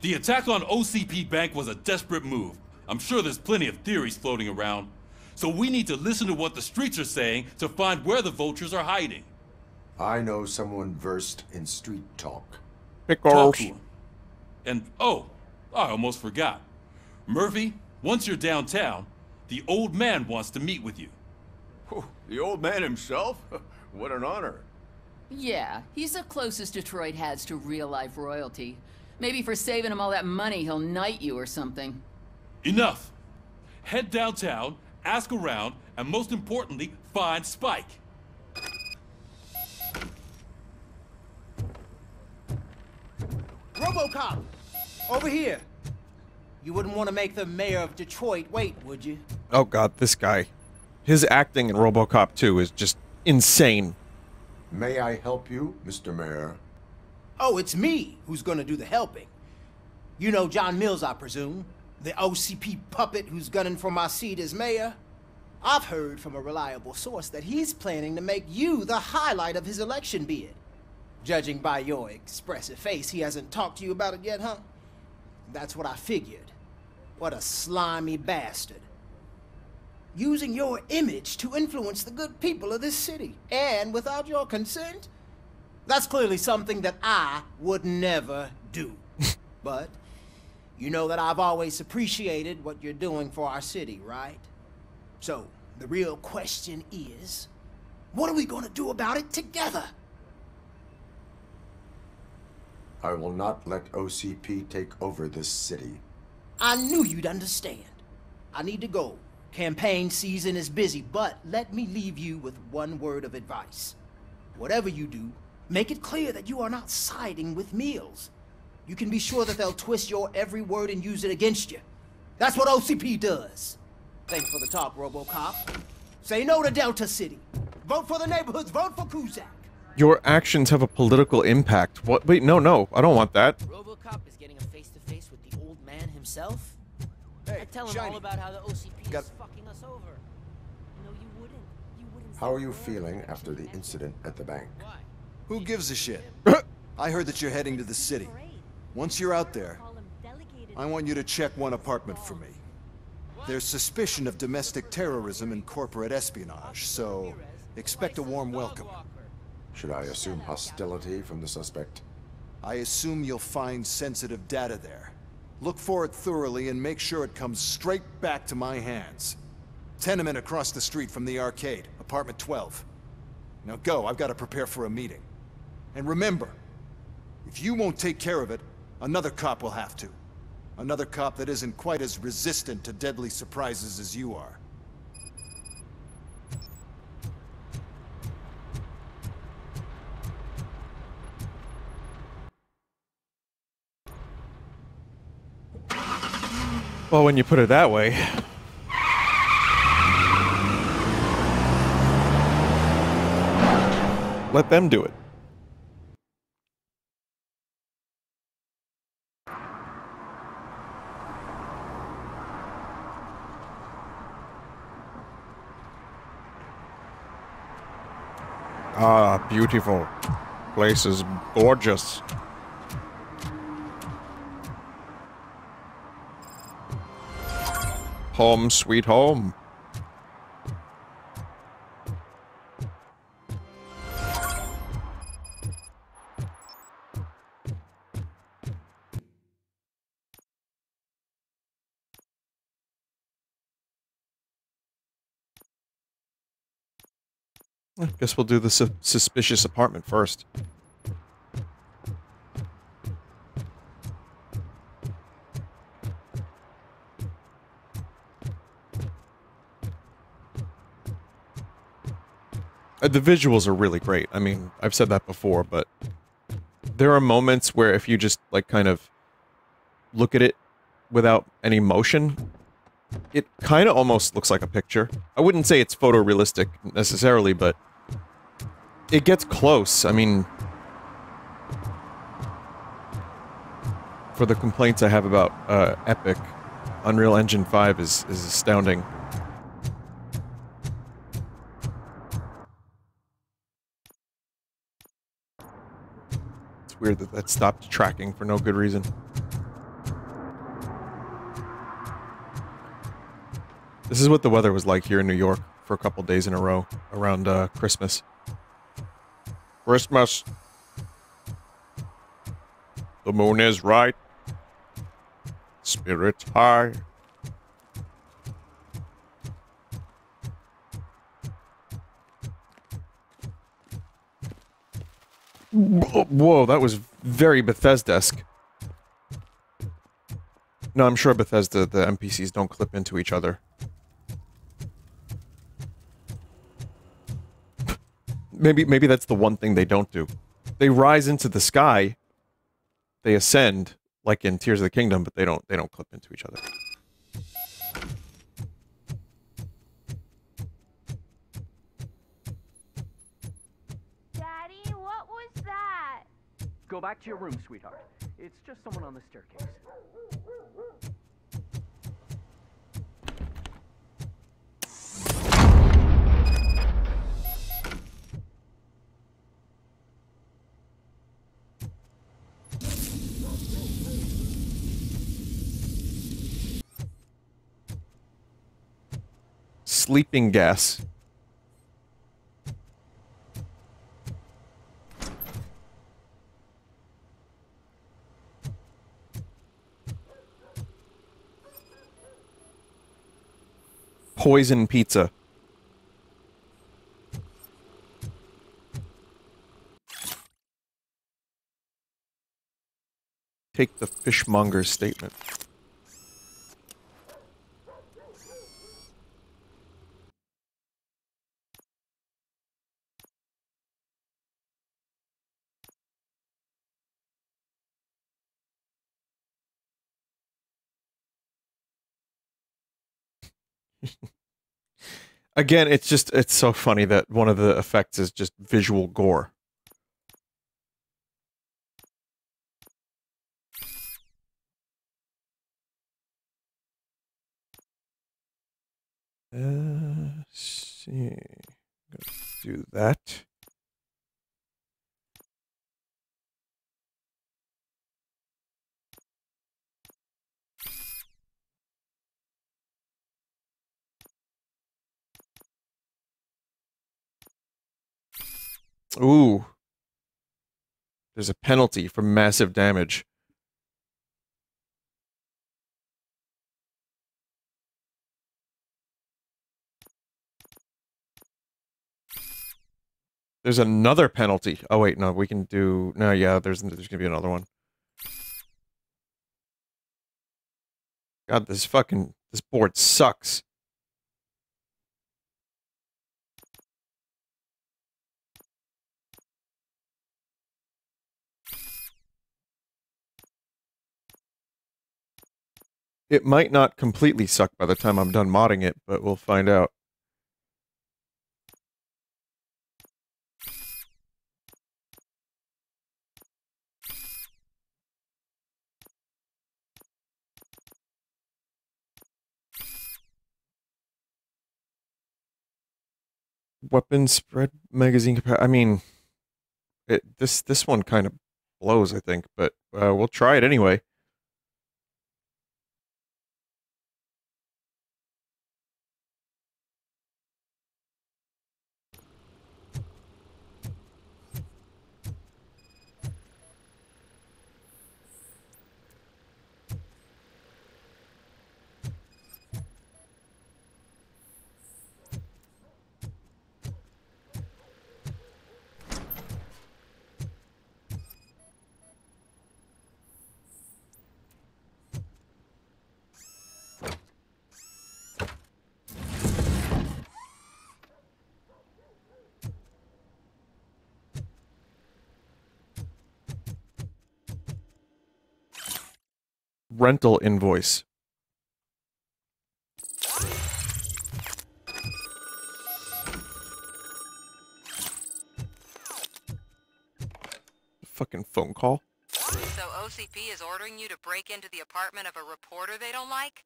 The attack on OCP Bank was a desperate move. I'm sure there's plenty of theories floating around. So we need to listen to what the streets are saying to find where the vultures are hiding. I know someone versed in street talk. Talk to him. And, oh, I almost forgot. Murphy, once you're downtown, the old man wants to meet with you. The old man himself? What an honor. Yeah, he's the closest Detroit has to real-life royalty. Maybe for saving him all that money, he'll knight you or something. Enough! Head downtown, ask around, and most importantly, find Spike. RoboCop! Over here! You wouldn't want to make the mayor of Detroit wait, would you? Oh god, this guy. His acting in RoboCop 2 is just insane. May I help you, Mr. Mayor? Oh, it's me who's gonna do the helping. You know John Mills, I presume? The OCP puppet who's gunning for my seat as mayor? I've heard from a reliable source that he's planning to make you the highlight of his election bid. Judging by your expressive face, he hasn't talked to you about it yet, huh? That's what I figured. What a slimy bastard. Using your image to influence the good people of this city, and without your consent? That's clearly something that I would never do. But you know that I've always appreciated what you're doing for our city, right? So, the real question is, what are we gonna do about it together? I will not let OCP take over this city. I knew you'd understand. I need to go. Campaign season is busy, but let me leave you with one word of advice. Whatever you do, make it clear that you are not siding with Mills. You can be sure that they'll twist your every word and use it against you. That's what OCP does. Thanks for the talk, RoboCop. Say no to Delta City. Vote for the neighborhoods. Vote for Kuzak. Your actions have a political impact. What? Wait, no, I don't want that. RoboCop is getting a face-to-face with the old man himself? Hey, I'd tell him all about how the OCP is fucking us over. No, you wouldn't. You wouldn't. How are you feeling after the incident at the bank? Who gives a shit? I heard that you're heading to the city. Once you're out there, I want you to check one apartment for me. There's suspicion of domestic terrorism and corporate espionage, so expect a warm welcome. Should I assume hostility from the suspect? I assume you'll find sensitive data there. Look for it thoroughly and make sure it comes straight back to my hands. Tenement across the street from the arcade, apartment 12. Now go, I've got to prepare for a meeting. And remember, if you won't take care of it, another cop will have to. Another cop that isn't quite as resistant to deadly surprises as you are. Well, when you put it that way. Let them do it. Ah, beautiful. Place is gorgeous. Home sweet home. I guess we'll do the suspicious apartment first. The visuals are really great. I mean, I've said that before, but there are moments where if you just, like, kind of look at it without any motion, it kind of almost looks like a picture. I wouldn't say it's photorealistic necessarily, but it gets close. I mean, for the complaints I have about Epic, Unreal Engine 5 is astounding. It's weird that that stopped tracking for no good reason. This is what the weather was like here in New York for a couple days in a row around Christmas. Christmas. The moon is right. Spirits high. Whoa, that was very Bethesda-esque. No, I'm sure Bethesda, the NPCs don't clip into each other. Maybe that's the one thing they don't do. They rise into the sky, they ascend, like in Tears of the Kingdom, but they don't clip into each other. Daddy, what was that? Go back to your room, sweetheart. It's just someone on the staircase. Sleeping gas. Poison pizza. Take the fishmonger's statement. Again, it's so funny that one of the effects is just visual gore. See. Let's do that. Ooh. There's a penalty for massive damage. There's another penalty. Oh wait, no, we can do... No, yeah, there's gonna be another one. God, this board sucks. It might not completely suck by the time I'm done modding it, but we'll find out. Weapon spread magazine capacity. I mean, this one kind of blows, I think, but we'll try it anyway. Rental invoice. Fucking phone call. So OCP is ordering you to break into the apartment of a reporter they don't like?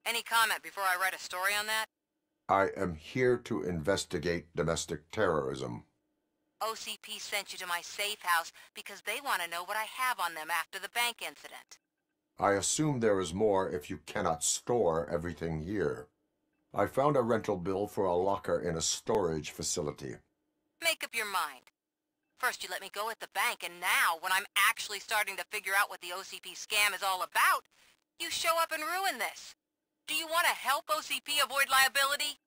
Any comment before I write a story on that? I am here to investigate domestic terrorism. OCP sent you to my safe house because they want to know what I have on them after the bank incident. I assume there is more if you cannot store everything here. I found a rental bill for a locker in a storage facility. Make up your mind. First you let me go at the bank, and now, when I'm actually starting to figure out what the OCP scam is all about, you show up and ruin this. Do you want to help OCP avoid liability?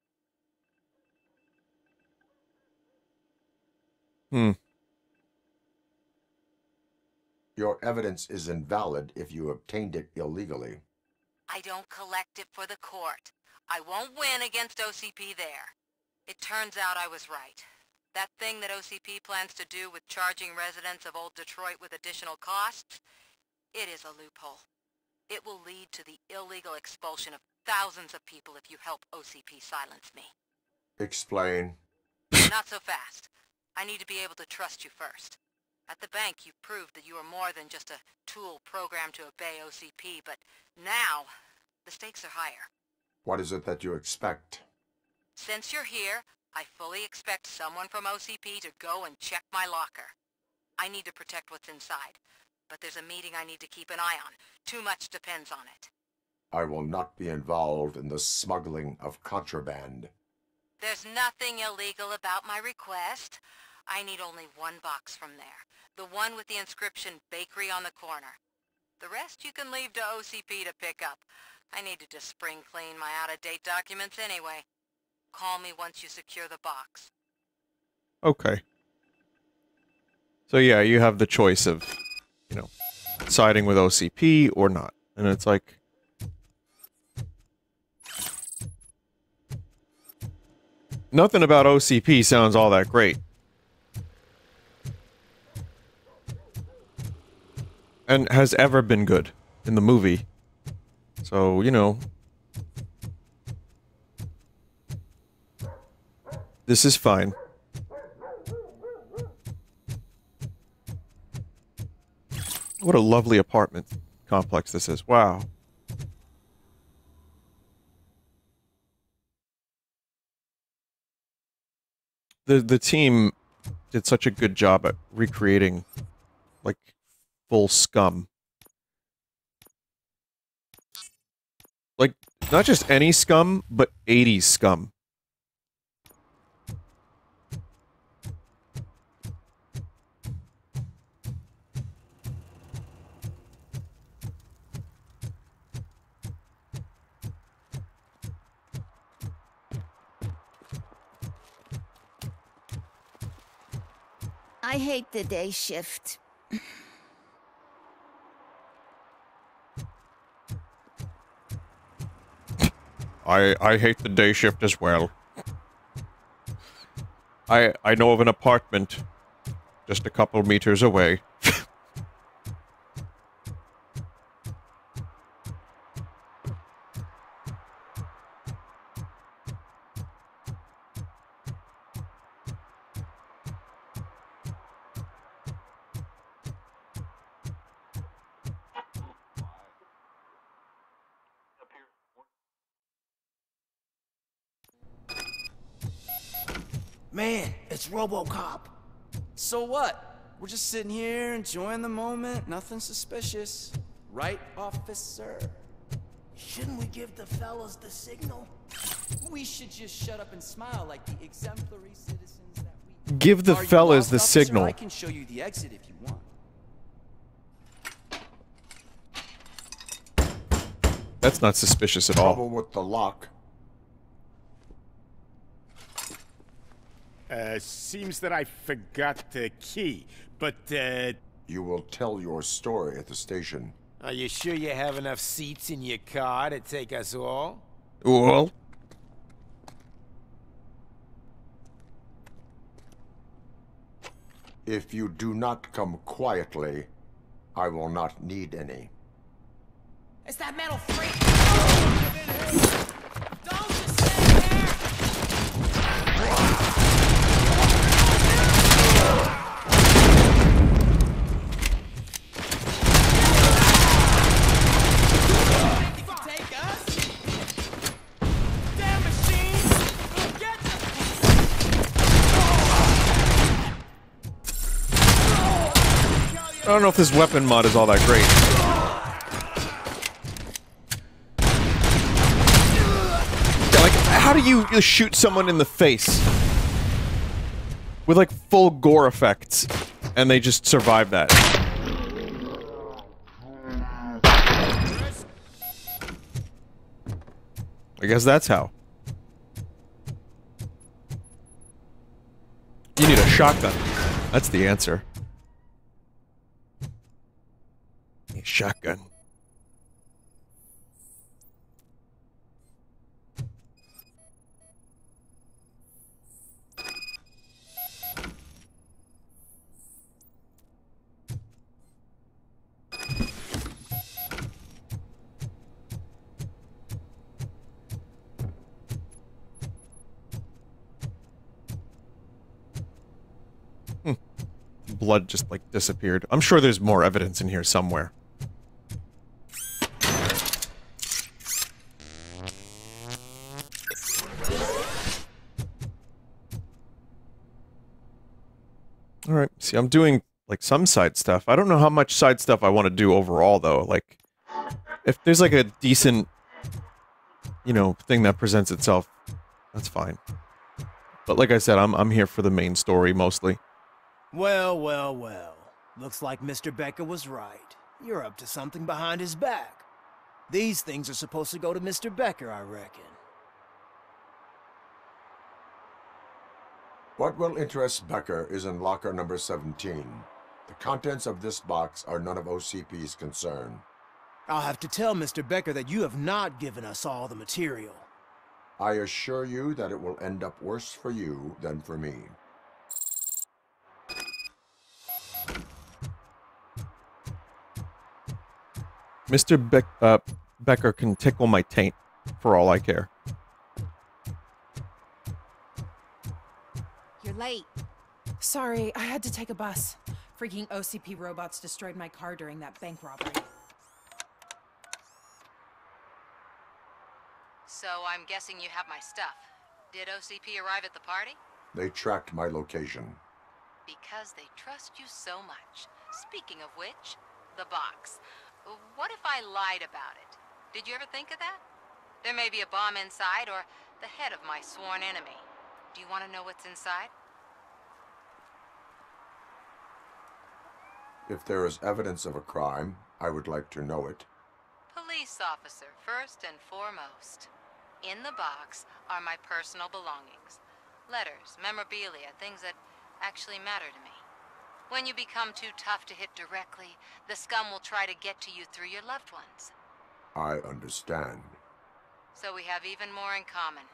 Your evidence is invalid if you obtained it illegally. I don't collect it for the court. I won't win against OCP there. It turns out I was right. That thing that OCP plans to do with charging residents of Old Detroit with additional costs, it is a loophole. It will lead to the illegal expulsion of thousands of people if you help OCP silence me. Explain. Not so fast. I need to be able to trust you first. At the bank, you proved that you are more than just a tool programmed to obey OCP, but now, the stakes are higher. What is it that you expect? Since you're here, I fully expect someone from OCP to go and check my locker. I need to protect what's inside, but there's a meeting I need to keep an eye on. Too much depends on it. I will not be involved in the smuggling of contraband. There's nothing illegal about my request. I need only one box from there. The one with the inscription Bakery on the corner. The rest you can leave to OCP to pick up. I needed to spring clean my out-of-date documents anyway. Call me once you secure the box. Okay. So yeah, you have the choice of, you know, siding with OCP or not. And it's like... nothing about OCP sounds all that great. And has ever been good in the movie. So, you know... this is fine. What a lovely apartment complex this is. Wow. The team did such a good job at recreating, like, full scum. Like, not just any scum, but 80s scum. I hate the day shift. I hate the day shift as well. I know of an apartment just a couple meters away. Man, it's RoboCop. So what? We're just sitting here enjoying the moment. Nothing suspicious. Right, officer? Shouldn't we give the fellas the signal? We should just shut up and smile like the exemplary citizens that we... Give the Are you fellas lost, the officer? signal. I can show you the exit if you want. That's not suspicious at all. Trouble with the lock. Seems that I forgot the key, but, You will tell your story at the station. Are you sure you have enough seats in your car to take us all? Well, If you do not come quietly, I will not need any. It's that metal freak! Don't just stand Take us? Damn machine! Get I don't know if this weapon mod is all that great. Like, how do you shoot someone in the face with like full gore effects and they just survive that? I guess that's how. You need a shotgun. That's the answer. A shotgun. Blood just like disappeared. I'm sure there's more evidence in here somewhere. Alright, see, I'm doing, like, some side stuff. I don't know how much side stuff I want to do overall, though. Like, if there's, like, a decent, you know, thing that presents itself, that's fine. But like I said, I'm here for the main story, mostly. Well, well, well. Looks like Mr. Becker was right. You're up to something behind his back. These things are supposed to go to Mr. Becker, I reckon. What will interest Becker is in locker number 17. The contents of this box are none of OCP's concern. I'll have to tell Mr. Becker that you have not given us all the material. I assure you that it will end up worse for you than for me. Mr. Becker can tickle my taint, for all I care. You're late. Sorry, I had to take a bus. Freaking OCP robots destroyed my car during that bank robbery. So I'm guessing you have my stuff. Did OCP arrive at the party? They tracked my location. Because they trust you so much. Speaking of which, the box. What if I lied about it? Did you ever think of that? There may be a bomb inside or the head of my sworn enemy. Do you want to know what's inside? If there is evidence of a crime, I would like to know it. Police officer, first and foremost. In the box are my personal belongings. Letters, memorabilia, things that actually matter to me. When you become too tough to hit directly, the scum will try to get to you through your loved ones. I understand. So we have even more in common.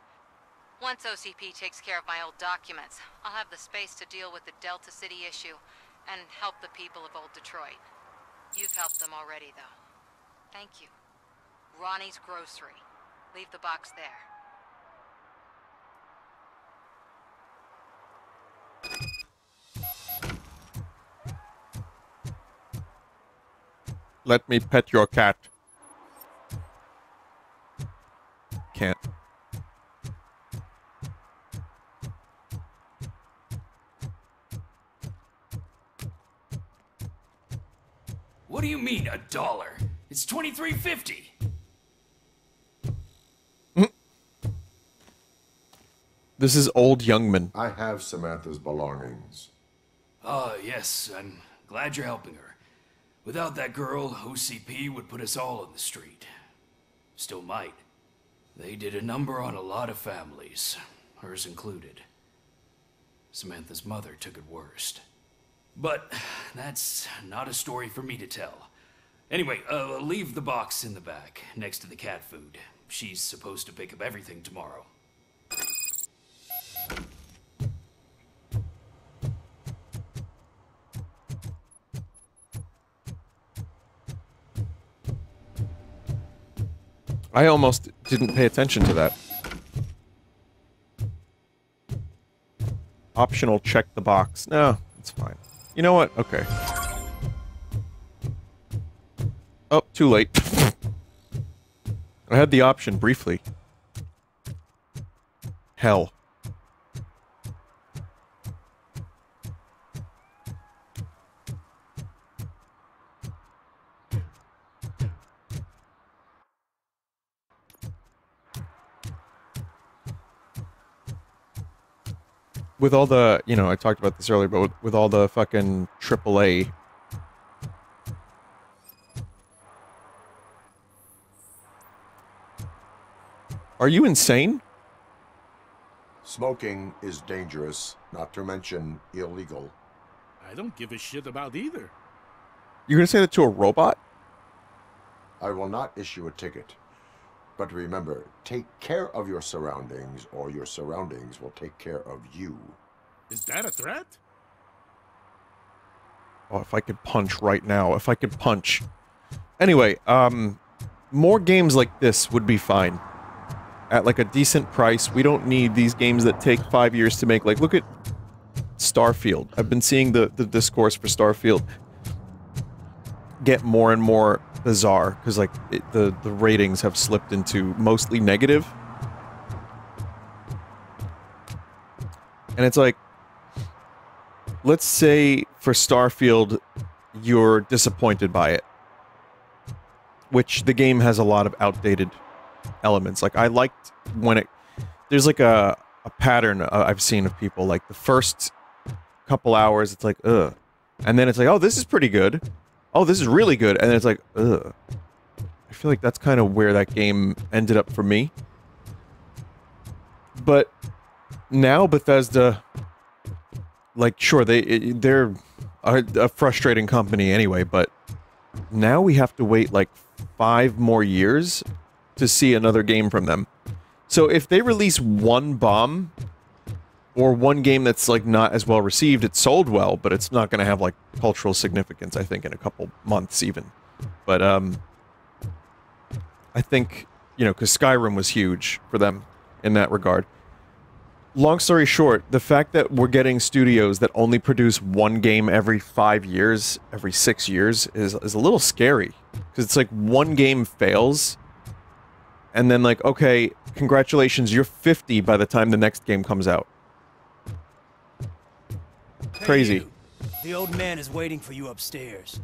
Once OCP takes care of my old documents, I'll have the space to deal with the Delta City issue and help the people of Old Detroit. You've helped them already, though. Thank you. Ronnie's Grocery. Leave the box there. Let me pet your cat. Can't. $1. It's $23.50. This is old Youngman. I have Samantha's belongings. Yes, I'm glad you're helping her. Without that girl, OCP would put us all in the street. Still might. They did a number on a lot of families, hers included. Samantha's mother took it worst. But that's not a story for me to tell. Anyway, leave the box in the back, next to the cat food. She's supposed to pick up everything tomorrow. I almost didn't pay attention to that. Optional check the box. No, it's fine. You know what? Okay. Oh, too late. I had the option briefly. Hell. With all the, you know, I talked about this earlier, but with all the fucking AAA. Are you insane? Smoking is dangerous, not to mention illegal. I don't give a shit about either. You're gonna say that to a robot? I will not issue a ticket. But remember, take care of your surroundings, or your surroundings will take care of you. Is that a threat? Oh, if I could punch right now. If I could punch. Anyway, more games like this would be fine. At, like, a decent price. We don't need these games that take 5 years to make. Like, look at Starfield. I've been seeing the discourse for Starfield get more and more bizarre, because, like, the ratings have slipped into mostly negative. And it's like, let's say for Starfield, you're disappointed by it. Which the game has a lot of outdated elements. Like, I liked when it... There's, like, a pattern I've seen of people. Like, the first couple hours, it's like, ugh. And then it's like, oh, this is pretty good. Oh, this is really good. And then it's like, ugh. I feel like that's kind of where that game ended up for me. But now Bethesda, like, sure, they're a frustrating company anyway, but now we have to wait like 5 more years to see another game from them. So if they release one bomb, or one game that's, like, not as well received, it sold well, but it's not gonna have, like, cultural significance, I think, in a couple months, even. But, I think, you know, because Skyrim was huge for them in that regard. Long story short, the fact that we're getting studios that only produce one game every 5 years, every 6 years, is a little scary. Because it's like, one game fails, and then, like, okay, congratulations, you're 50 by the time the next game comes out. Crazy. Hey, you. The old man is waiting for you upstairs.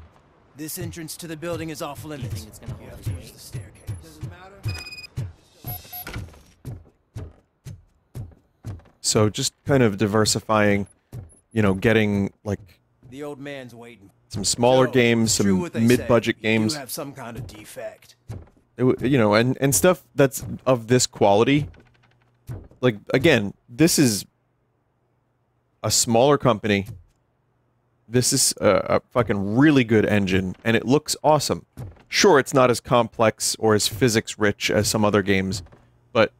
This entrance to the building is off limits. You think it's gonna hold the use the staircase. Doesn't matter. So just kind of diversifying, you know, getting, like, The old man's waiting. some smaller Joe, games, true some what they mid-budget say. games. You have some kind of defect. You know, and stuff that's of this quality. Like, again, this is a smaller company. This is a fucking really good engine, and it looks awesome. Sure, it's not as complex or as physics-rich as some other games, but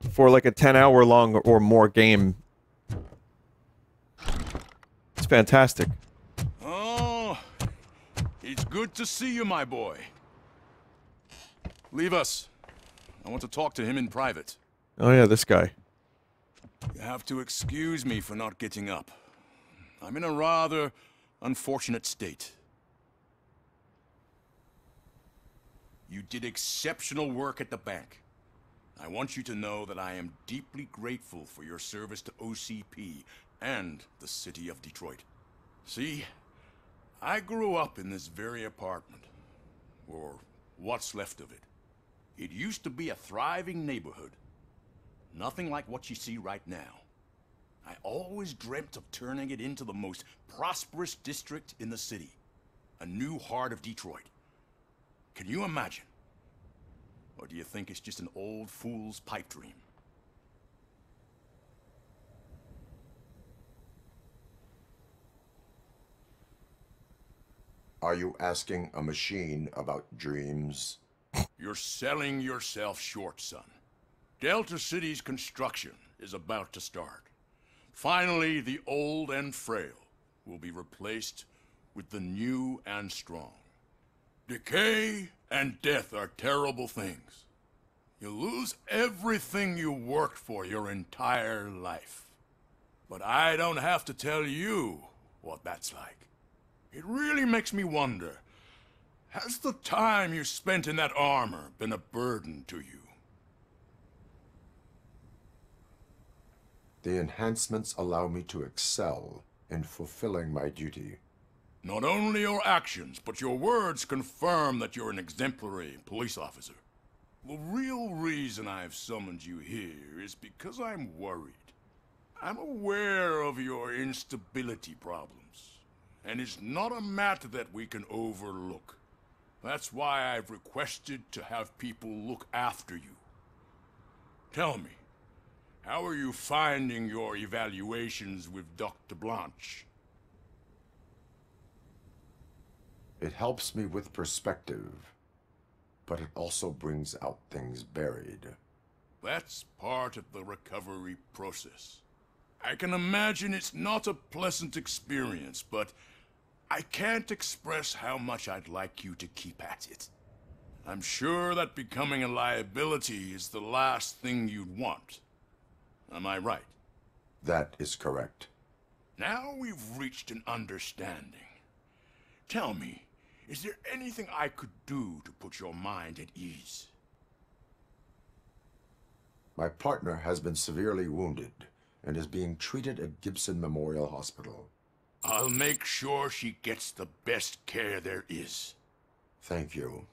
for, like, a 10-hour-long or more game, it's fantastic. Oh, it's good to see you, my boy. Leave us. I want to talk to him in private. Oh yeah, this guy. You have to excuse me for not getting up. I'm in a rather unfortunate state. You did exceptional work at the bank. I want you to know that I am deeply grateful for your service to OCP and the city of Detroit. See, I grew up in this very apartment, or what's left of it. It used to be a thriving neighborhood. Nothing like what you see right now. I always dreamt of turning it into the most prosperous district in the city. A new heart of Detroit. Can you imagine? Or do you think it's just an old fool's pipe dream? Are you asking a machine about dreams? You're selling yourself short, son. Delta City's construction is about to start. Finally, the old and frail will be replaced with the new and strong. Decay and death are terrible things. You lose everything you worked for your entire life. But I don't have to tell you what that's like. It really makes me wonder, has the time you spent in that armor been a burden to you? The enhancements allow me to excel in fulfilling my duty. Not only your actions, but your words confirm that you're an exemplary police officer. The real reason I've summoned you here is because I'm worried. I'm aware of your instability problems, and it's not a matter that we can overlook. That's why I've requested to have people look after you. Tell me, how are you finding your evaluations with Dr. Blanche? It helps me with perspective, but it also brings out things buried. That's part of the recovery process. I can imagine it's not a pleasant experience, but I can't express how much I'd like you to keep at it. I'm sure that becoming a liability is the last thing you'd want. Am I right? That is correct. Now we've reached an understanding. Tell me, is there anything I could do to put your mind at ease? My partner has been severely wounded and is being treated at Gibson Memorial Hospital. I'll make sure she gets the best care there is. Thank you.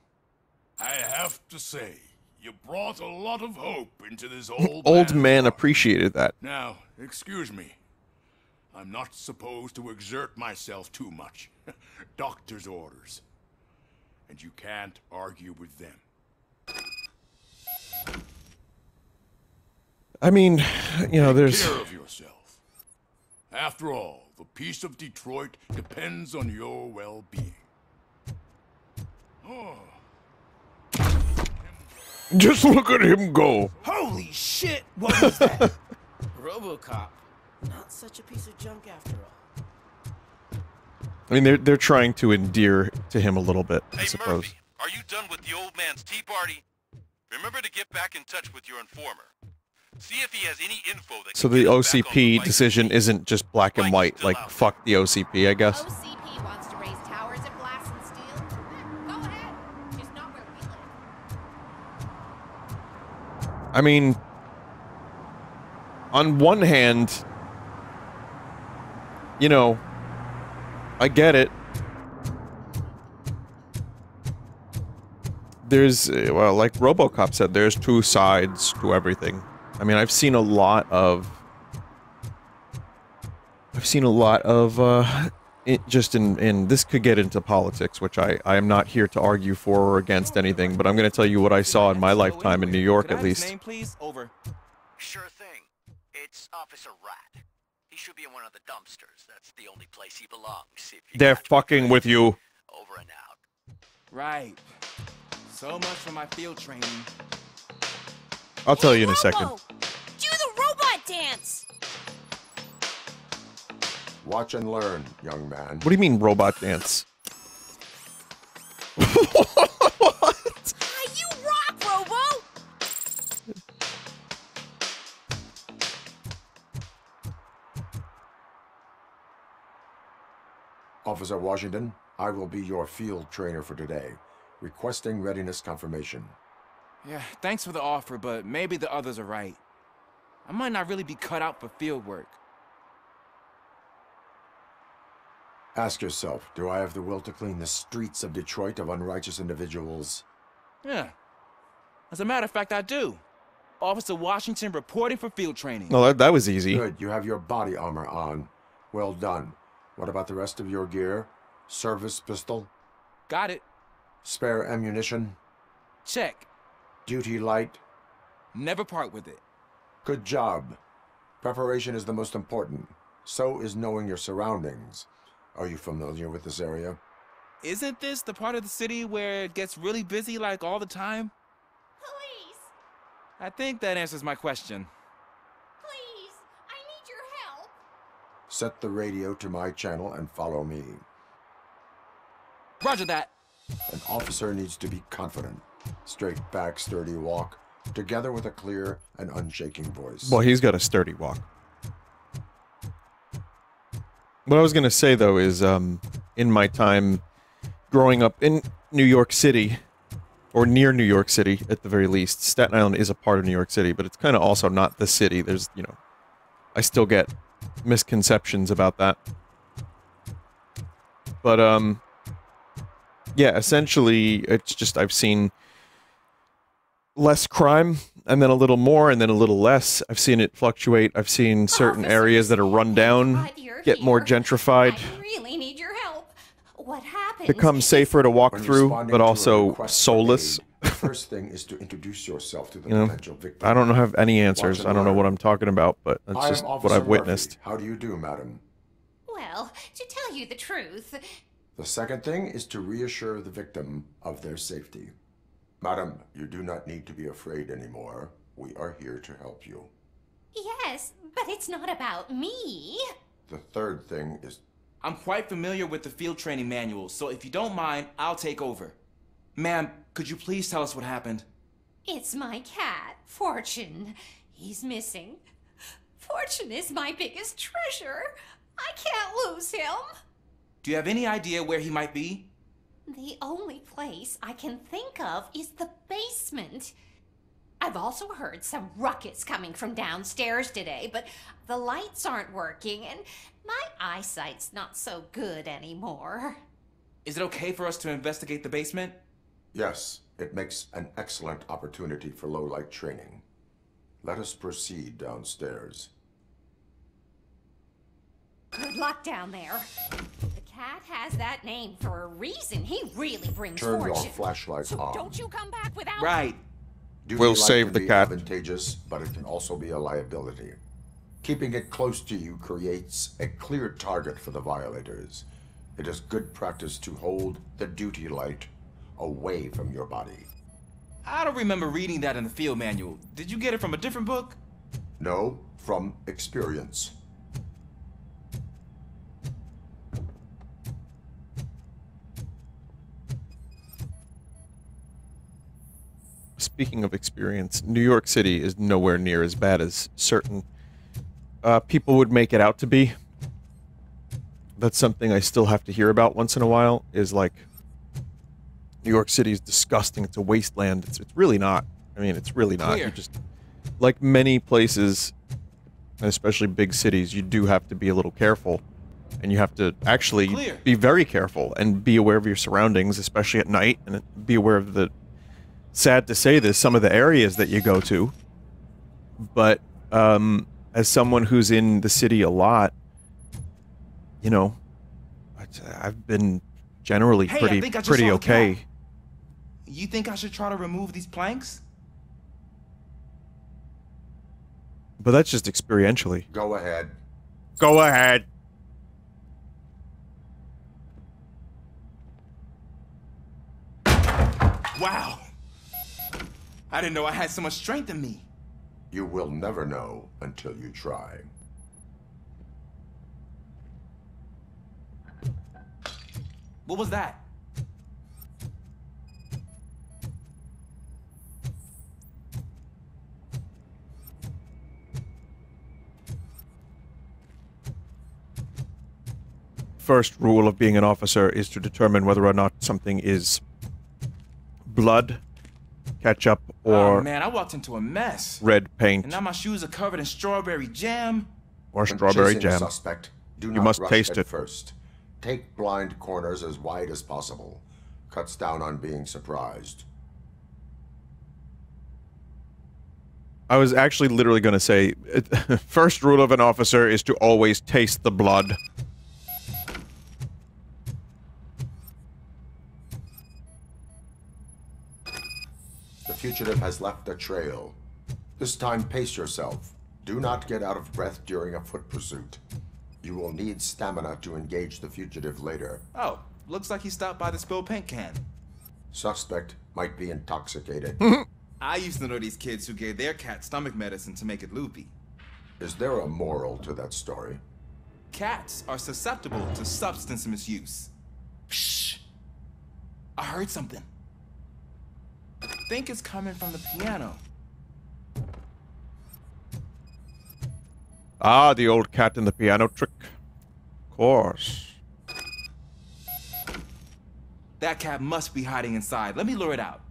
I have to say, you brought a lot of hope into this old Old man appreciated that. Now, excuse me. I'm not supposed to exert myself too much. Doctor's orders. And you can't argue with them. I mean, you know, there's... Take care of yourself. After all, the peace of Detroit depends on your well-being. Oh. Just look at him go. Holy shit! What was that? RoboCop. Not such a piece of junk after all. I mean, they're trying to endear to him a little bit, I suppose. Murphy, are you done with the old man's tea party? Remember to get back in touch with your informer. See if he has any info that So the OCP decision isn't just black and white, like, fuck the OCP, I guess. OCP wants to raise towers and blast some steel. Go ahead. Just not where we live. I mean, on one hand, you know, I get it. There's, well, like RoboCop said, there's two sides to everything. I mean, I've seen a lot of just in this could get into politics, which I am not here to argue for or against anything, but I'm going to tell you what I saw in my lifetime in New York, at least. Name, please? Over. Sure thing. It's Officer Rat. He should be in one of the dumpsters. That's the only place he belongs. They're fucking with you. Over and out. Right. So much for my field training. I'll tell you in a second. Do the robot dance! Watch and learn, young man. What do you mean, robot dance? You rock, Robo! Officer Washington, I will be your field trainer for today. Requesting readiness confirmation. Yeah, thanks for the offer, but maybe the others are right. I might not really be cut out for field work. Ask yourself, do I have the will to clean the streets of Detroit of unrighteous individuals? Yeah. As a matter of fact, I do. Officer Washington reporting for field training. No, that was easy. Good, you have your body armor on. Well done. What about the rest of your gear? Service pistol? Got it. Spare ammunition? Check. Duty light? Never part with it. Good job. Preparation is the most important. So is knowing your surroundings. Are you familiar with this area? Isn't this the part of the city where it gets really busy like all the time? Police! I think that answers my question. Please! I need your help! Set the radio to my channel and follow me. Roger that. An officer needs to be confident. Straight back, sturdy walk, together with a clear and unshaking voice. Well, he's got a sturdy walk. What I was going to say, though, is in my time growing up in New York City, or near New York City, at the very least, Staten Island is a part of New York City, but it's kind of also not the city. There's, you know, I still get misconceptions about that. But, yeah, essentially, it's just I've seen less crime, and then a little more, and then a little less. I've seen it fluctuate. I've seen certain areas that are run down get more gentrified. I really need your help. What happened? Become safer to walk through, but also soulless. The first thing is to introduce yourself to the You know, potential victim. I don't have any answers. Watch I and don't know learn. what I'm talking about, but that's I am just what Officer I've witnessed. Murphy. How do you do, madam? Well, to tell you the truth, The second thing is to reassure the victim of their safety. Madam, you do not need to be afraid anymore. We are here to help you. yes, but it's not about me. The third thing is... I'm quite familiar with the field training manual, so if you don't mind, I'll take over. Ma'am, could you please tell us what happened? It's my cat, Fortune. He's missing. Fortune is my biggest treasure. I can't lose him. Do you have any idea where he might be? The only place I can think of is the basement. I've also heard some ruckus coming from downstairs today, but the lights aren't working and my eyesight's not so good anymore. Is it okay for us to investigate the basement? Yes, it makes an excellent opportunity for low-light training. Let us proceed downstairs. Good luck down there. The cat has that name for a reason. He really brings Turn fortune. your flashlight So on. don't you come back without Right. Duty We'll light save can the be cat. advantageous, but it can also be a liability. Keeping it close to you creates a clear target for the violators. It is good practice to hold the duty light away from your body. I don't remember reading that in the field manual. Did you get it from a different book? No, from experience. Speaking of experience, New York City is nowhere near as bad as certain people would make it out to be. That's something I still have to hear about once in a while, is like, New York City is disgusting, it's a wasteland. It's really not. I mean, it's really not. Clear. You just, like many places, and especially big cities, you do have to be a little careful. And you have to actually Clear. be very careful and be aware of your surroundings, especially at night, and be aware of the, sad to say this, some of the areas that you go to. But as someone who's in the city a lot, you know, I've been generally Hey, I pretty think I just pretty saw the okay. cat. You think I should try to remove these planks? But that's just experientially. Go ahead. Go ahead. Wow. I didn't know I had so much strength in me. You will never know until you try. What was that? First rule of being an officer is to determine whether or not something is blood, ketchup, or Oh man, I walked into a mess. red paint, And now my shoes are covered in strawberry jam. or When strawberry chasing a jam. suspect, do You not must rush taste at it. first. Take blind corners as wide as possible. Cuts down on being surprised. I was actually literally going to say, first rule of an officer is to always taste the blood. The fugitive has left a trail. This time, pace yourself. Do not get out of breath during a foot pursuit. You will need stamina to engage the fugitive later. Oh, looks like he stopped by the spilled paint can. Suspect might be intoxicated. I used to know these kids who gave their cat stomach medicine to make it loopy. Is there a moral to that story? Cats are susceptible to substance misuse. Shh! I heard something. I think it's coming from the piano. Ah, the old cat in the piano trick. Of course. That cat must be hiding inside. Let me lure it out.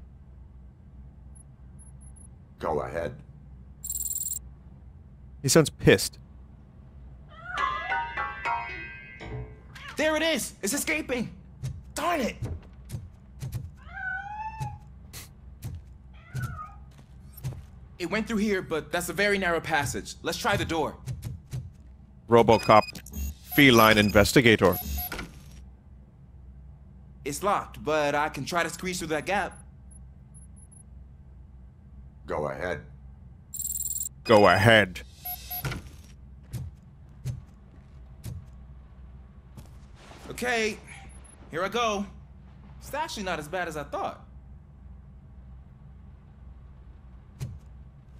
Go ahead. He sounds pissed. There it is! It's escaping! Darn it! It went through here, but that's a very narrow passage. Let's try the door. RoboCop, feline investigator. It's locked, but I can try to squeeze through that gap. Go ahead. Go ahead. Okay, here I go. It's actually not as bad as I thought.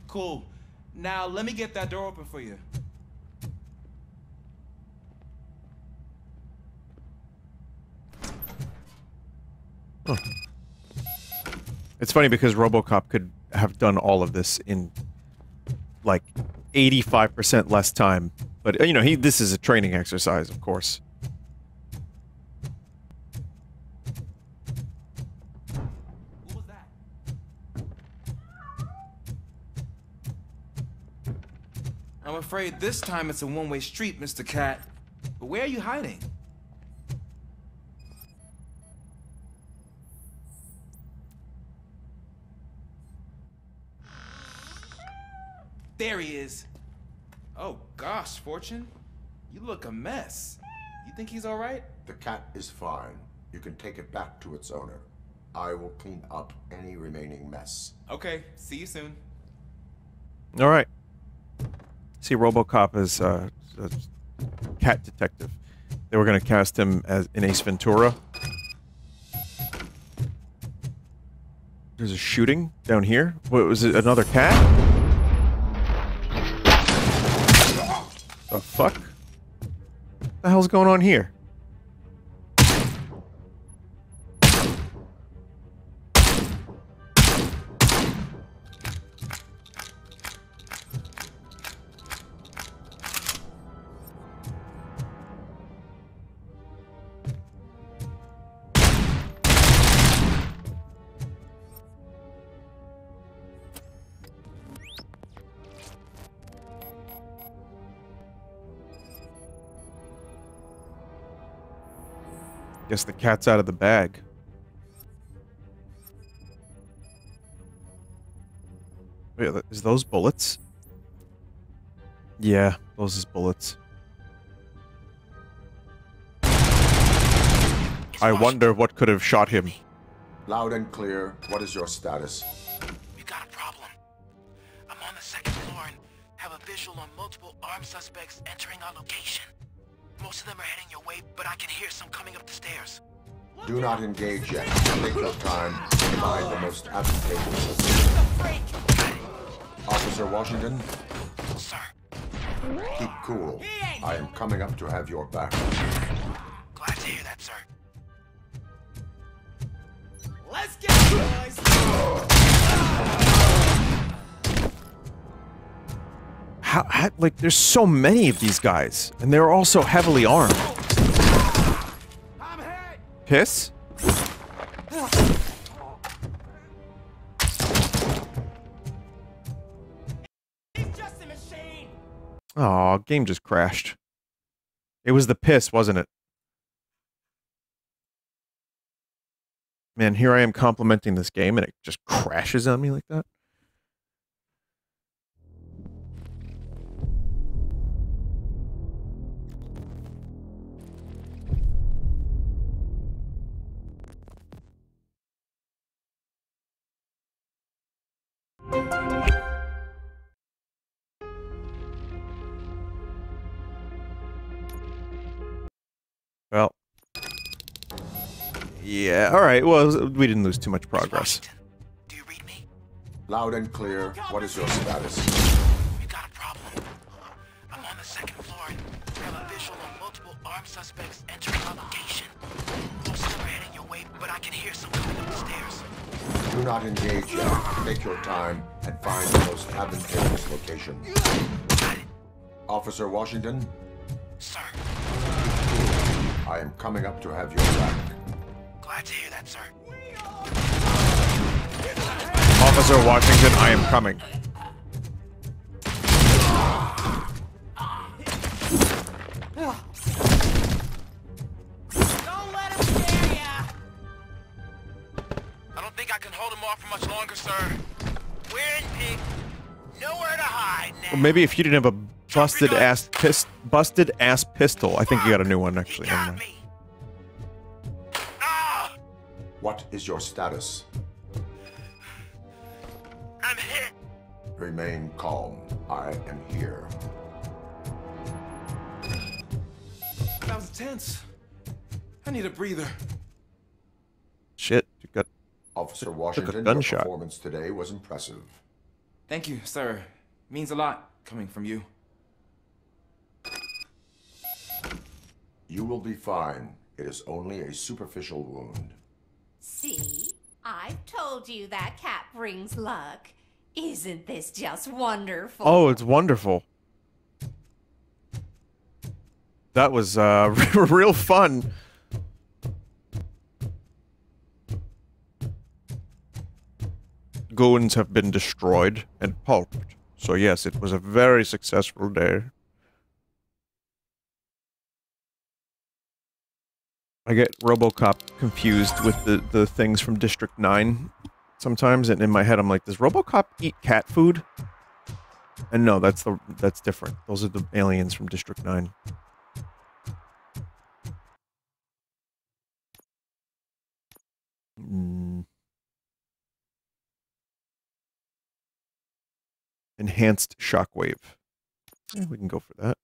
Cool. Now let me get that door open for you. Huh. It's funny because RoboCop could have done all of this in like 85% less time, but you know, this is a training exercise, of course. I'm afraid this time it's a one-way street, Mr. Cat. But where are you hiding? There he is. Oh gosh, Fortune. You look a mess. You think he's all right? The cat is fine. You can take it back to its owner. I will clean up any remaining mess. Okay, see you soon. All right. See, RoboCop is a cat detective. They were going to cast him as in Ace Ventura. There's a shooting down here. What was it? Another cat? The fuck? What the hell's going on here? Guess the cat's out of the bag. Wait, is those bullets? Yeah, those is bullets. I wonder what could have shot him. Loud and clear. What is your status? We got a problem. I'm on the second floor and have a visual on multiple armed suspects entering our location. Most of them are heading your way, but I can hear some coming up the stairs. Do not engage yet. Take your time to find the most advantageous. Officer Washington? Sir. Keep cool. I am coming up to have your back. Glad to hear that, sir. Let's get it, boys! How, like, there's so many of these guys, and they're all so heavily armed. Piss? Aw, game just crashed. It was the piss, wasn't it? Man, here I am complimenting this game and it just crashes on me like that. Well, yeah, all right. Well, we didn't lose too much progress. Loud and clear. What is your status? We got a problem. I'm on the second floor. I have a visual of multiple armed suspects entering our location. Most of them are heading your way, but I can hear some coming up the stairs. Do not engage yet. Take your time and find the most advantageous location. Officer Washington? Sir. I am coming up to have your back. Glad to hear that, sir. Officer Washington, I am coming. Don't let him scare ya! I don't think I can hold him off for much longer, sir. We're in pig. Nowhere to hide now. Or maybe if you didn't have a busted ass pistol, I think you got a new one actually. Never mind. What is your status? I'm hit. Remain calm. I am here. That was tense. I need a breather. Shit, you got Officer took a Washington, your gunshot. performance today was impressive. Thank you, sir. Means a lot coming from you. You will be fine. It is only a superficial wound. See? I've told you that cat brings luck. Isn't this just wonderful? Oh, it's wonderful. That was real fun. Goons have been destroyed and pulped. So yes, it was a very successful day. I get RoboCop confused with the things from District 9 sometimes, and in my head I'm like, does RoboCop eat cat food? And no, that's different. Those are the aliens from District 9. Enhanced shockwave. Yeah, we can go for that.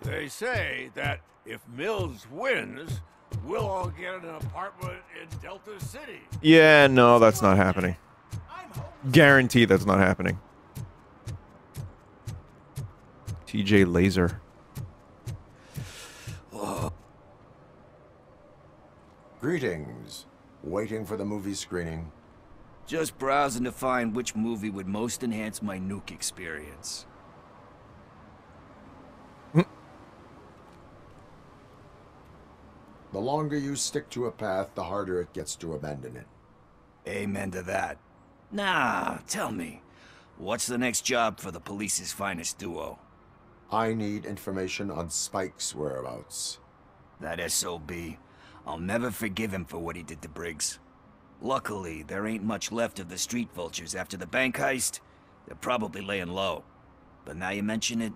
They say that if Mills wins, we'll all get an apartment in Delta City. Yeah, no, that's not happening. Guarantee that's not happening. TJ Laser. Greetings. Waiting for the movie screening. Just browsing to find which movie would most enhance my nuke experience. The longer you stick to a path, the harder it gets to abandon it. Amen to that. Nah, tell me, what's the next job for the police's finest duo? I need information on Spike's whereabouts. That SOB. I'll never forgive him for what he did to Briggs. Luckily, there ain't much left of the street vultures after the bank heist. They're probably laying low. But now you mention it,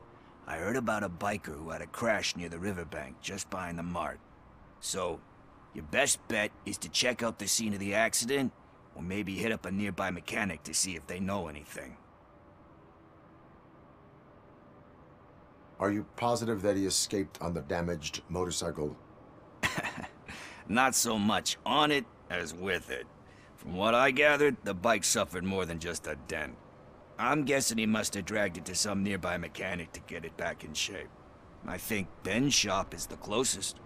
I heard about a biker who had a crash near the riverbank just behind the mart. So, your best bet is to check out the scene of the accident, or maybe hit up a nearby mechanic to see if they know anything. Are you positive that he escaped on the damaged motorcycle? Not so much on it as with it. From what I gathered, the bike suffered more than just a dent. I'm guessing he must have dragged it to some nearby mechanic to get it back in shape. I think Ben's shop is the closest.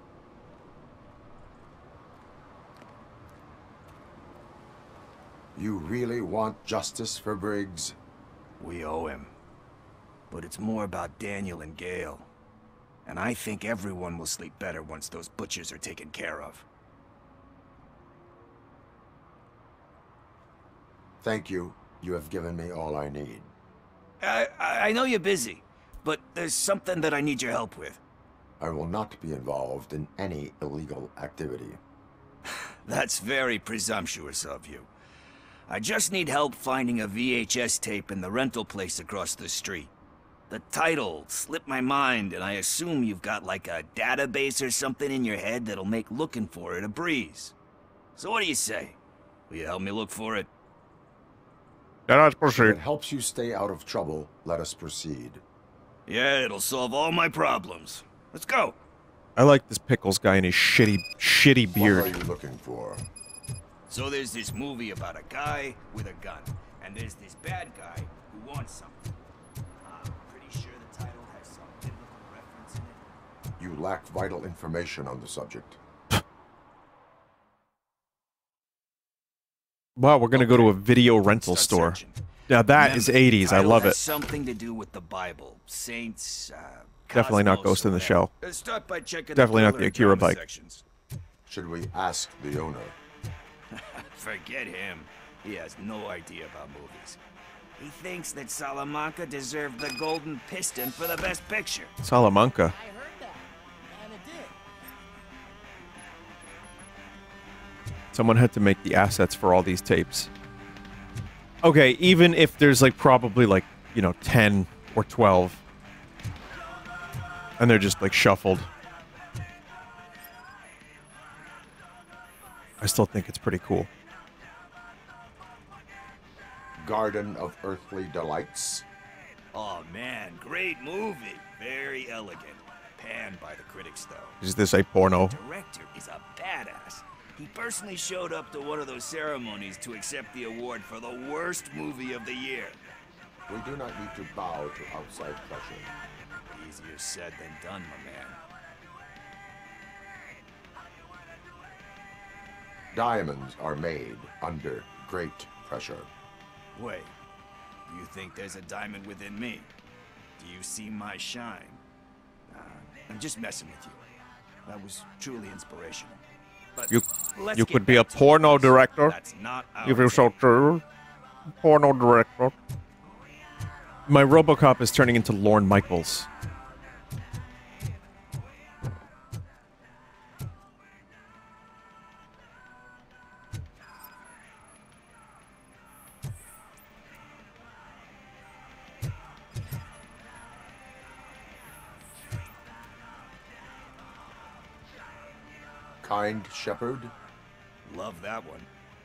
You really want justice for Briggs? We owe him. But it's more about Daniel and Gale. And I think everyone will sleep better once those butchers are taken care of. Thank you. You have given me all I need. I know you're busy, but there's something that I need your help with. I will not be involved in any illegal activity. That's very presumptuous of you. I just need help finding a VHS tape in the rental place across the street. The title slipped my mind, and I assume you've got like a database or something in your head that'll make looking for it a breeze. So what do you say? Will you help me look for it? If it helps you stay out of trouble, let us proceed. Yeah, it'll solve all my problems. Let's go. I like this Pickles guy and his shitty beard. What are you looking for? So there's this movie about a guy with a gun, and there's this bad guy who wants something. I'm pretty sure the title has some biblical reference in it. You lack vital information on the subject. Wow, we're gonna go to a video rental store. Now that is 80s. I love it. Something to do with the Bible, saints. Definitely not Ghost in the Shell. Start by checking Definitely not the Akira bike. Sections. Should we ask the owner? Forget him. He has no idea about movies. He thinks that Salamanca deserved the Golden Piston for the Best Picture. Salamanca. I heard that, and it did. Someone had to make the assets for all these tapes. Okay, even if there's like probably like, you know, 10 or 12. And they're just like shuffled. I still think it's pretty cool. Garden of Earthly Delights. Oh man, great movie. Very elegant. Panned by the critics though. Is this a porno? The director is a badass. He personally showed up to one of those ceremonies to accept the award for the worst movie of the year. We do not need to bow to outside pressure. Easier said than done, my man. Diamonds are made under great pressure. Wait, you think there's a diamond within me? Do you see my shine? I'm just messing with you. That was truly inspirational. But You could be a porno director. That's not If you're so true. Porno director. My RoboCop is turning into Lorne Michaels. Kind Shepherd? Love that one.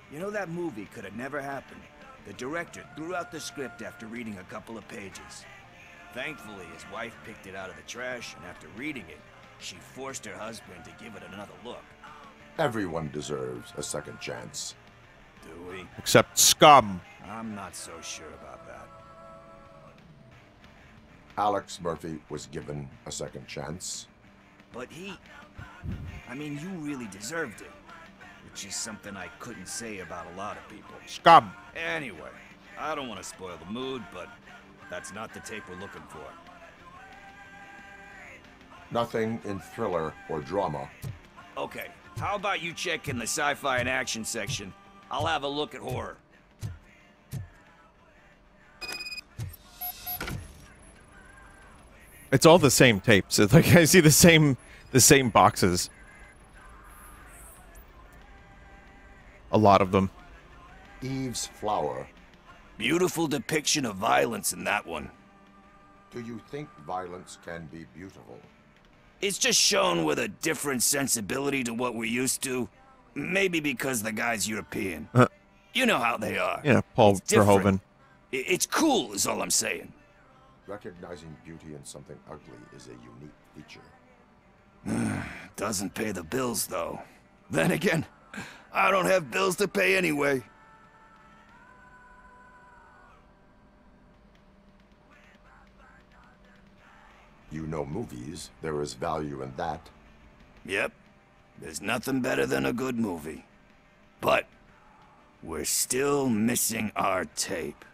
You know, that movie could have never happened. The director threw out the script after reading a couple of pages. Thankfully, his wife picked it out of the trash, and after reading it, she forced her husband to give it another look. Everyone deserves a second chance. Do we? Except scum. I'm not so sure about that. Alex Murphy was given a second chance. But I mean, you really deserved it. Which is something I couldn't say about a lot of people. Scum. Anyway, I don't want to spoil the mood, but that's not the tape we're looking for. Nothing in thriller or drama. Okay, how about you check in the sci-fi and action section? I'll have a look at horror. It's all the same tapes. It's like I see the same boxes. A lot of them. Eve's Flower. Beautiful depiction of violence in that one. Do you think violence can be beautiful? It's just shown with a different sensibility to what we're used to. Maybe because the guy's European. You know how they are. Yeah, Paul Verhoeven. It's cool, is all I'm saying. Recognizing beauty in something ugly is a unique feature. Doesn't pay the bills, though. Then again, I don't have bills to pay anyway. You know movies. There is value in that. Yep. There's nothing better than a good movie. But we're still missing our tape.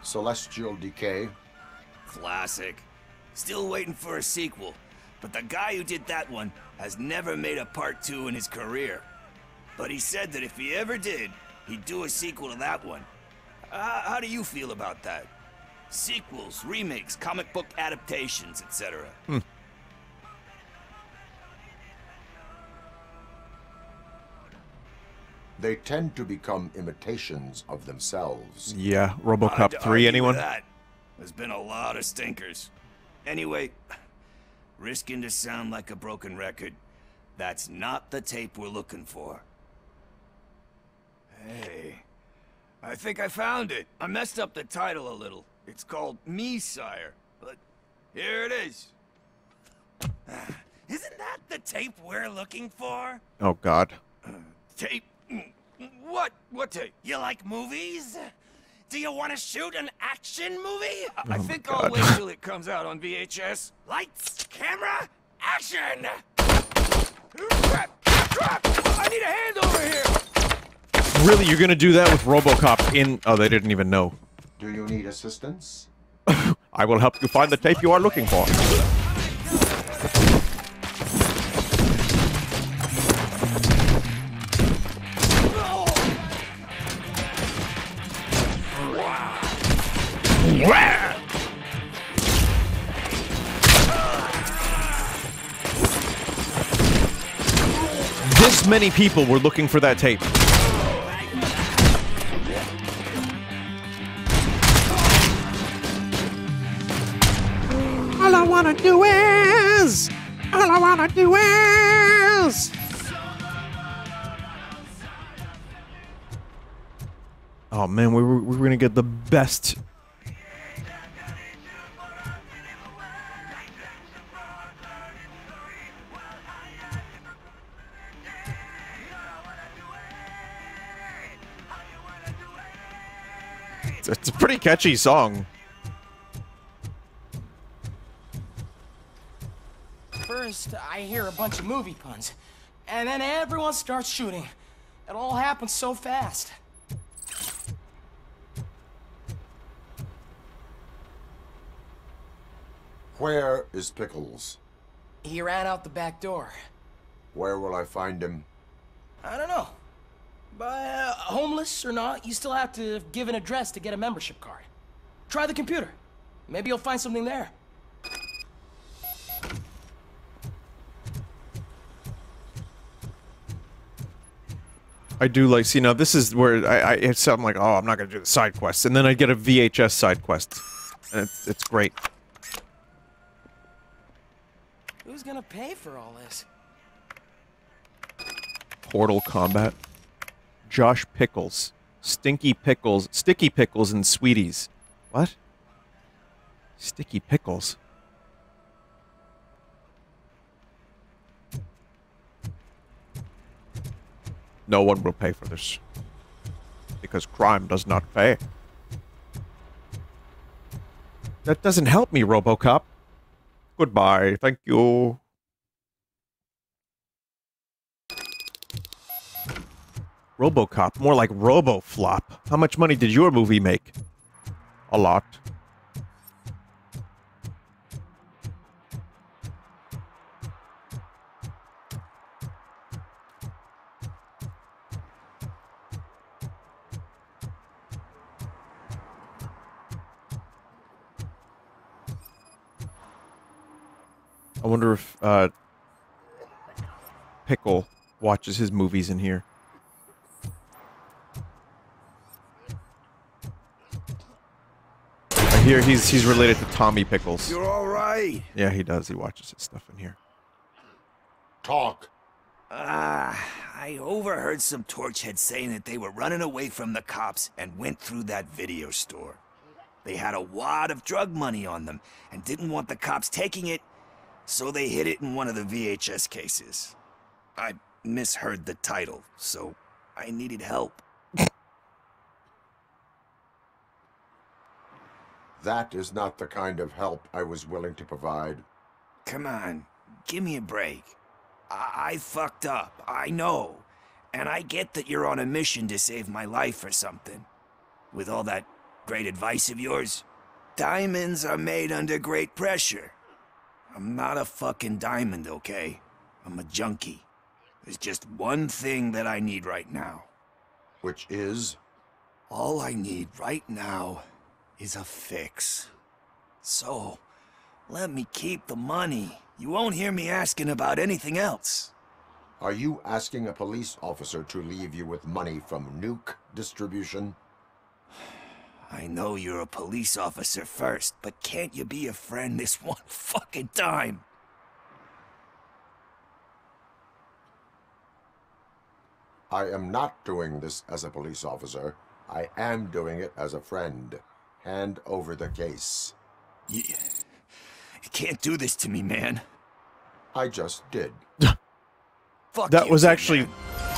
Celestial Decay. Classic. Still waiting for a sequel. but the guy who did that one has never made a part 2 in his career. But he said that if he ever did, he'd do a sequel to that one. How do you feel about that? Sequels, remakes, comic book adaptations, etc. They tend to become imitations of themselves. Yeah, RoboCop Hard to 3, argue anyone? with that. There's been a lot of stinkers. Anyway, risking to sound like a broken record, that's not the tape we're looking for. Hey, I think I found it. I messed up the title a little. It's called Me, Sire, but here it is. Isn't that the tape we're looking for? Oh, God. Tape? What tape? You like movies? Do you want to shoot an action movie? I think I'll wait till it comes out on VHS. Lights, camera, action! Crap! I need a hand over here! Really, you're gonna do that with RoboCop in... Oh, they didn't even know. Do you need assistance? I will help you find the tape you are looking for. This many people were looking for that tape. All I wanna do is... Oh man, we were gonna get the best... It's a pretty catchy song. First, I hear a bunch of movie puns, and then everyone starts shooting. It all happens so fast. Where is Pickles? He ran out the back door. Where will I find him? I don't know. But homeless or not, you still have to give an address to get a membership card. Try the computer. Maybe you'll find something there. I do like, see now this is where I'm like, oh, I'm not gonna do the side quests, and then I get a VHS side quest, and it's great. Who's gonna pay for all this? Portal Combat. Josh Pickles. Sticky Pickles, and Sweeties. What? Sticky Pickles? No one will pay for this. Because crime does not pay. That doesn't help me, RoboCop. Goodbye, thank you. RoboCop, more like RoboFlop. How much money did your movie make? A lot. I wonder if Pickle watches his movies in here. I hear he's related to Tommy Pickles. You're all right. Yeah, he does. He watches his stuff in here. Talk. I overheard some torchheads saying that they were running away from the cops and went through that video store. They had a wad of drug money on them and didn't want the cops taking it, so they hid it in one of the VHS cases. I misheard the title, so I needed help. That is not the kind of help I was willing to provide. Come on, give me a break. I fucked up, I know. And I get that you're on a mission to save my life or something. With all that great advice of yours, diamonds are made under great pressure. I'm not a fucking diamond, okay? I'm a junkie. There's just one thing that I need right now. Which is? All I need right now is a fix. So, let me keep the money. You won't hear me asking about anything else. Are you asking a police officer to leave you with money from nuke distribution? I know you're a police officer first, but can't you be a friend this one fucking time? I am not doing this as a police officer. I am doing it as a friend. Hand over the case. You can't do this to me, man. I just did. Fuck That you was too, actually... man.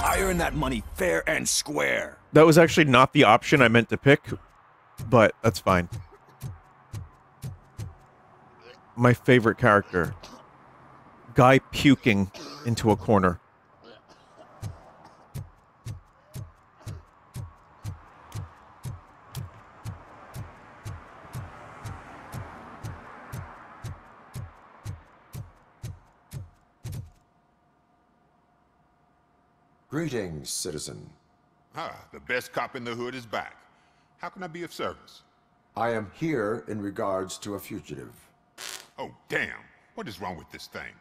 I earn that money fair and square. That was actually not the option I meant to pick, but that's fine. My favorite character. Guy puking into a corner. Greetings, citizen. Ah, the best cop in the hood is back. How can I be of service? I am here in regards to a fugitive. Oh, damn. What is wrong with this thing?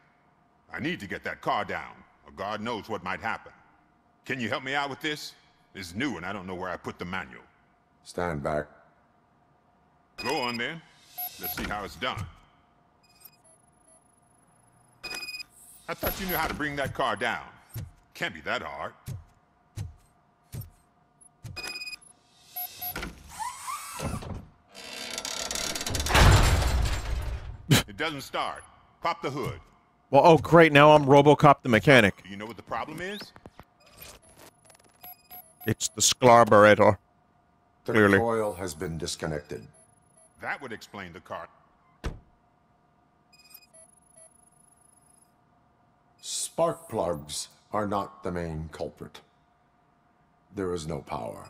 I need to get that car down, or God knows what might happen. Can you help me out with this? It's new and I don't know where I put the manual. Stand back. Go on then. Let's see how it's done. I thought you knew how to bring that car down. Can't be that hard. It doesn't start. Pop the hood. Well, oh great, now I'm RoboCop the mechanic. Do you know what the problem is? It's the carburetor. The Clearly. coil has been disconnected. That would explain the car. Spark plugs are not the main culprit. There is no power.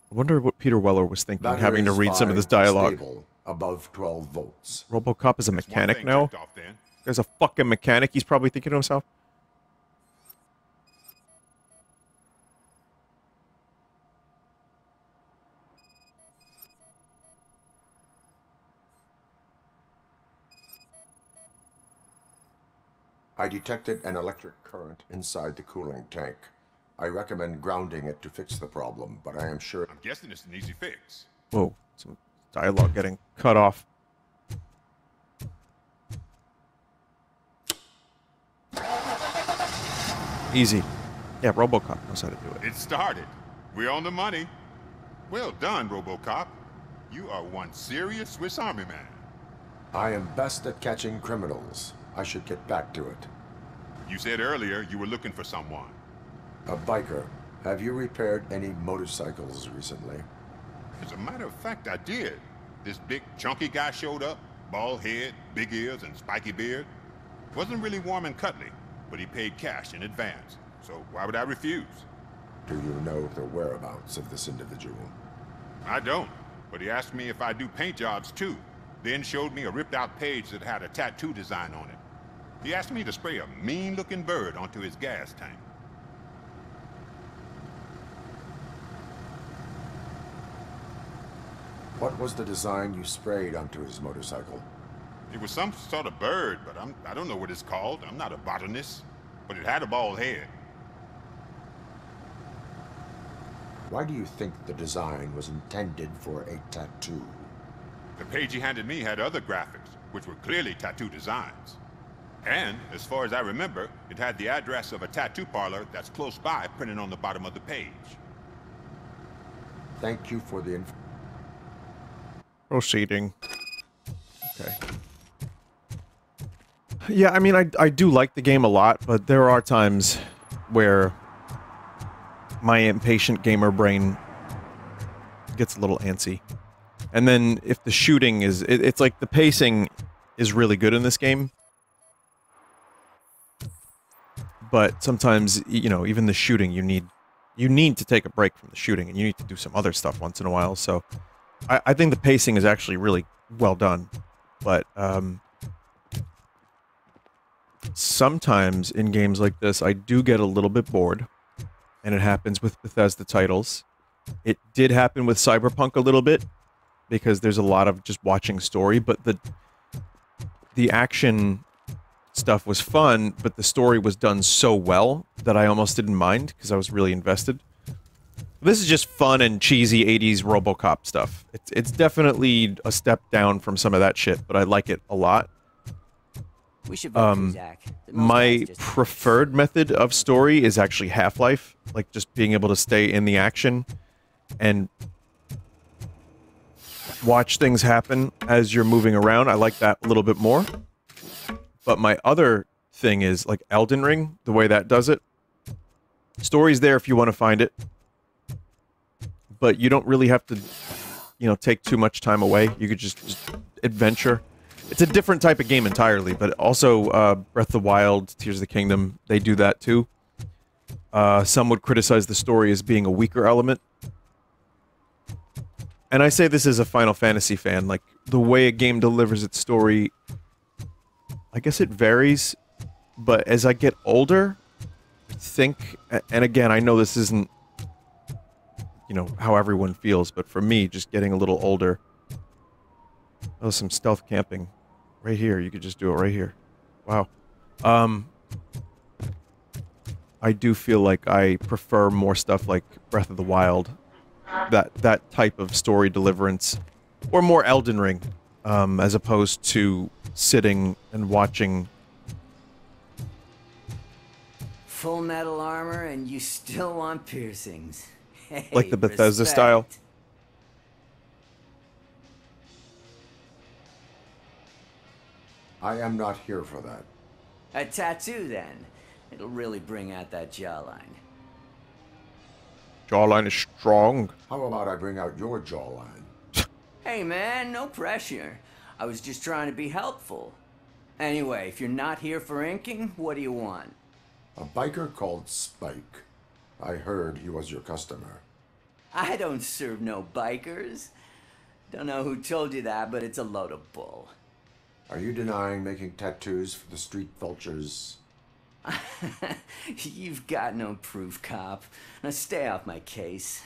I wonder what Peter Weller was thinking, Battery having to is read some of this fine, dialogue. Stable, above 12 volts. RoboCop is a mechanic now? Off, then. There's a fucking mechanic, he's probably thinking to himself. I detected an electric current inside the cooling tank. I recommend grounding it to fix the problem, but I am sure... I'm guessing it's an easy fix. Whoa, some dialogue getting cut off. Easy. Yeah, RoboCop knows how to do it. It started. We're on the money. Well done, RoboCop. You are one serious Swiss Army man. I am best at catching criminals. I should get back to it. You said earlier you were looking for someone. A biker. Have you repaired any motorcycles recently? As a matter of fact, I did. This big, chunky guy showed up. Bald head, big ears, and spiky beard. Wasn't really warm and cuddly, but he paid cash in advance. So why would I refuse? Do you know the whereabouts of this individual? I don't, but he asked me if I do paint jobs too. Then showed me a ripped-out page that had a tattoo design on it. He asked me to spray a mean-looking bird onto his gas tank. What was the design you sprayed onto his motorcycle? It was some sort of bird, but I don't know what it's called. I'm not a botanist. But it had a bald head. Why do you think the design was intended for a tattoo? The page he handed me had other graphics, which were clearly tattoo designs. And, as far as I remember, it had the address of a tattoo parlor that's close by printed on the bottom of the page. Thank you for the info. Proceeding. Okay. Yeah, I mean, I do like the game a lot, but there are times where my impatient gamer brain gets a little antsy. And then if the shooting is... It's like the pacing is really good in this game. But sometimes, you know, even the shooting, you need to take a break from the shooting, and you need to do some other stuff once in a while, so... I think the pacing is actually really well done. But, sometimes in games like this, I do get a little bit bored, and it happens with Bethesda titles. It did happen with Cyberpunk a little bit, because there's a lot of just watching story, but the action stuff was fun, but the story was done so well that I almost didn't mind, because I was really invested. This is just fun and cheesy 80s RoboCop stuff. It's definitely a step down from some of that shit, but I like it a lot. We should vote for Zach. My preferred method of story is actually Half-Life, like just being able to stay in the action and watch things happen as you're moving around. I like that a little bit more. But my other thing is, like, Elden Ring, the way that does it. Story's there if you want to find it. But you don't really have to, you know, take too much time away. You could just adventure. It's a different type of game entirely, but also Breath of the Wild, Tears of the Kingdom, they do that too. Some would criticize the story as being a weaker element. And I say this as a Final Fantasy fan, like, the way a game delivers its story, I guess it varies, but as I get older, I think, and again, I know this isn't, you know, how everyone feels, but for me, just getting a little older, oh, some stealth camping. Right here, you could just do it right here. Wow. I do feel like I prefer more stuff like Breath of the Wild, that type of story deliverance, or more Elden Ring, as opposed to sitting and watching. Full metal armor and you still want piercings. Hey, Like the Bethesda respect. style. I am not here for that. A tattoo, then. It'll really bring out that jawline. Jawline is strong. How about I bring out your jawline? Hey, man, no pressure. I was just trying to be helpful. Anyway, if you're not here for inking, what do you want? A biker called Spike. I heard he was your customer. I don't serve no bikers. Don't know who told you that, but it's a load of bull. Are you denying making tattoos for the street vultures? You've got no proof, cop. Now stay off my case.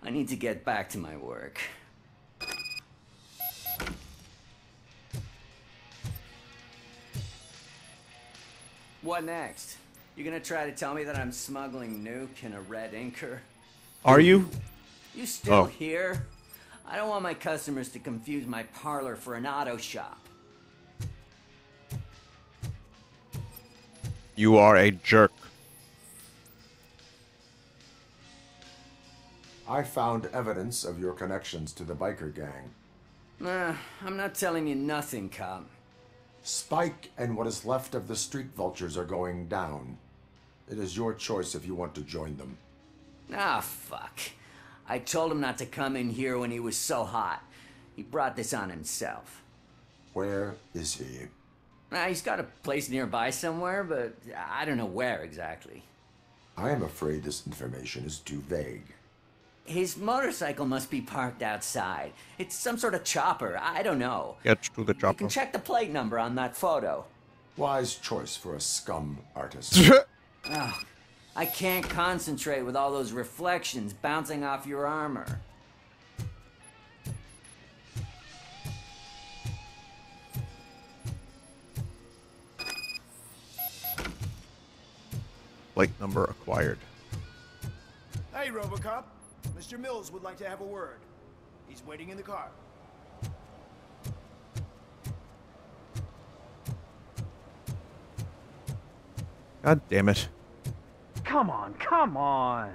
I need to get back to my work. What next? You gonna try to tell me that I'm smuggling nuke in a red inker? Are you? You still Oh. here? I don't want my customers to confuse my parlor for an auto shop. You are a jerk. I found evidence of your connections to the biker gang. I'm not telling you nothing, cop. Spike and what is left of the street vultures are going down. It is your choice if you want to join them. Ah, fuck. I told him not to come in here when he was so hot. He brought this on himself. Where is he? He's got a place nearby somewhere, but I don't know where exactly. I am afraid this information is too vague. His motorcycle must be parked outside. It's some sort of chopper. I don't know. Get to the You chopper. can check the plate number on that photo. Wise choice for a scum artist. Oh, I can't concentrate with all those reflections bouncing off your armor. Plate number acquired. Hey, RoboCop. Mr. Mills would like to have a word. He's waiting in the car. God damn it. Come on, come on!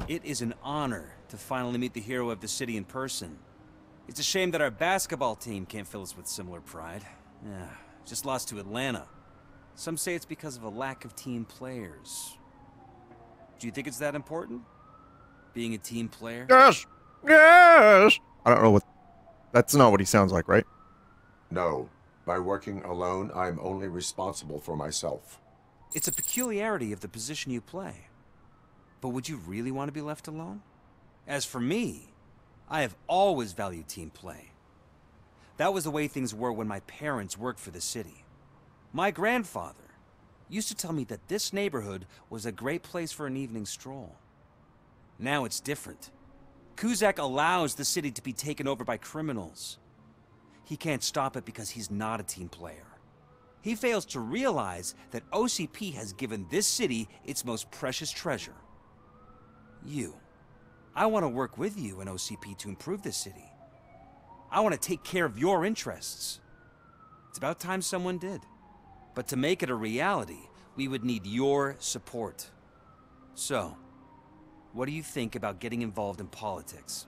It is an honor to finally meet the hero of the city in person. It's a shame that our basketball team can't fill us with similar pride. Yeah, just lost to Atlanta. Some say it's because of a lack of team players. Do you think it's that important? Being a team player? Yes! Yes! I don't know what... That's not what he sounds like, right? No. By working alone, I'm only responsible for myself. It's a peculiarity of the position you play. But would you really want to be left alone? As for me, I have always valued team play. That was the way things were when my parents worked for the city. My grandfather used to tell me that this neighborhood was a great place for an evening stroll. Now it's different. Cusack allows the city to be taken over by criminals. He can't stop it because he's not a team player. He fails to realize that OCP has given this city its most precious treasure. You. I want to work with you and OCP to improve this city. I want to take care of your interests. It's about time someone did. But to make it a reality, we would need your support. So, what do you think about getting involved in politics?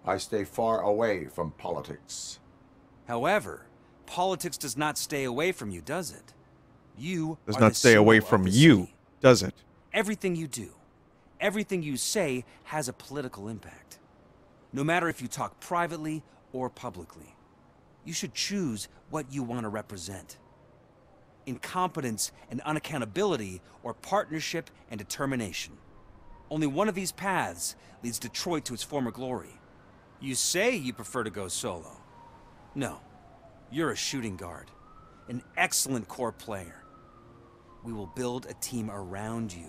I stay far away from politics. However, politics does not stay away from you, does it? You does are not the stay away symbol from of the you, city. does it? Everything you do, everything you say has a political impact. No matter if you talk privately or publicly. You should choose what you want to represent. Incompetence and unaccountability, or partnership and determination. Only one of these paths leads Detroit to its former glory. You say you prefer to go solo. No, you're a shooting guard, an excellent core player. We will build a team around you,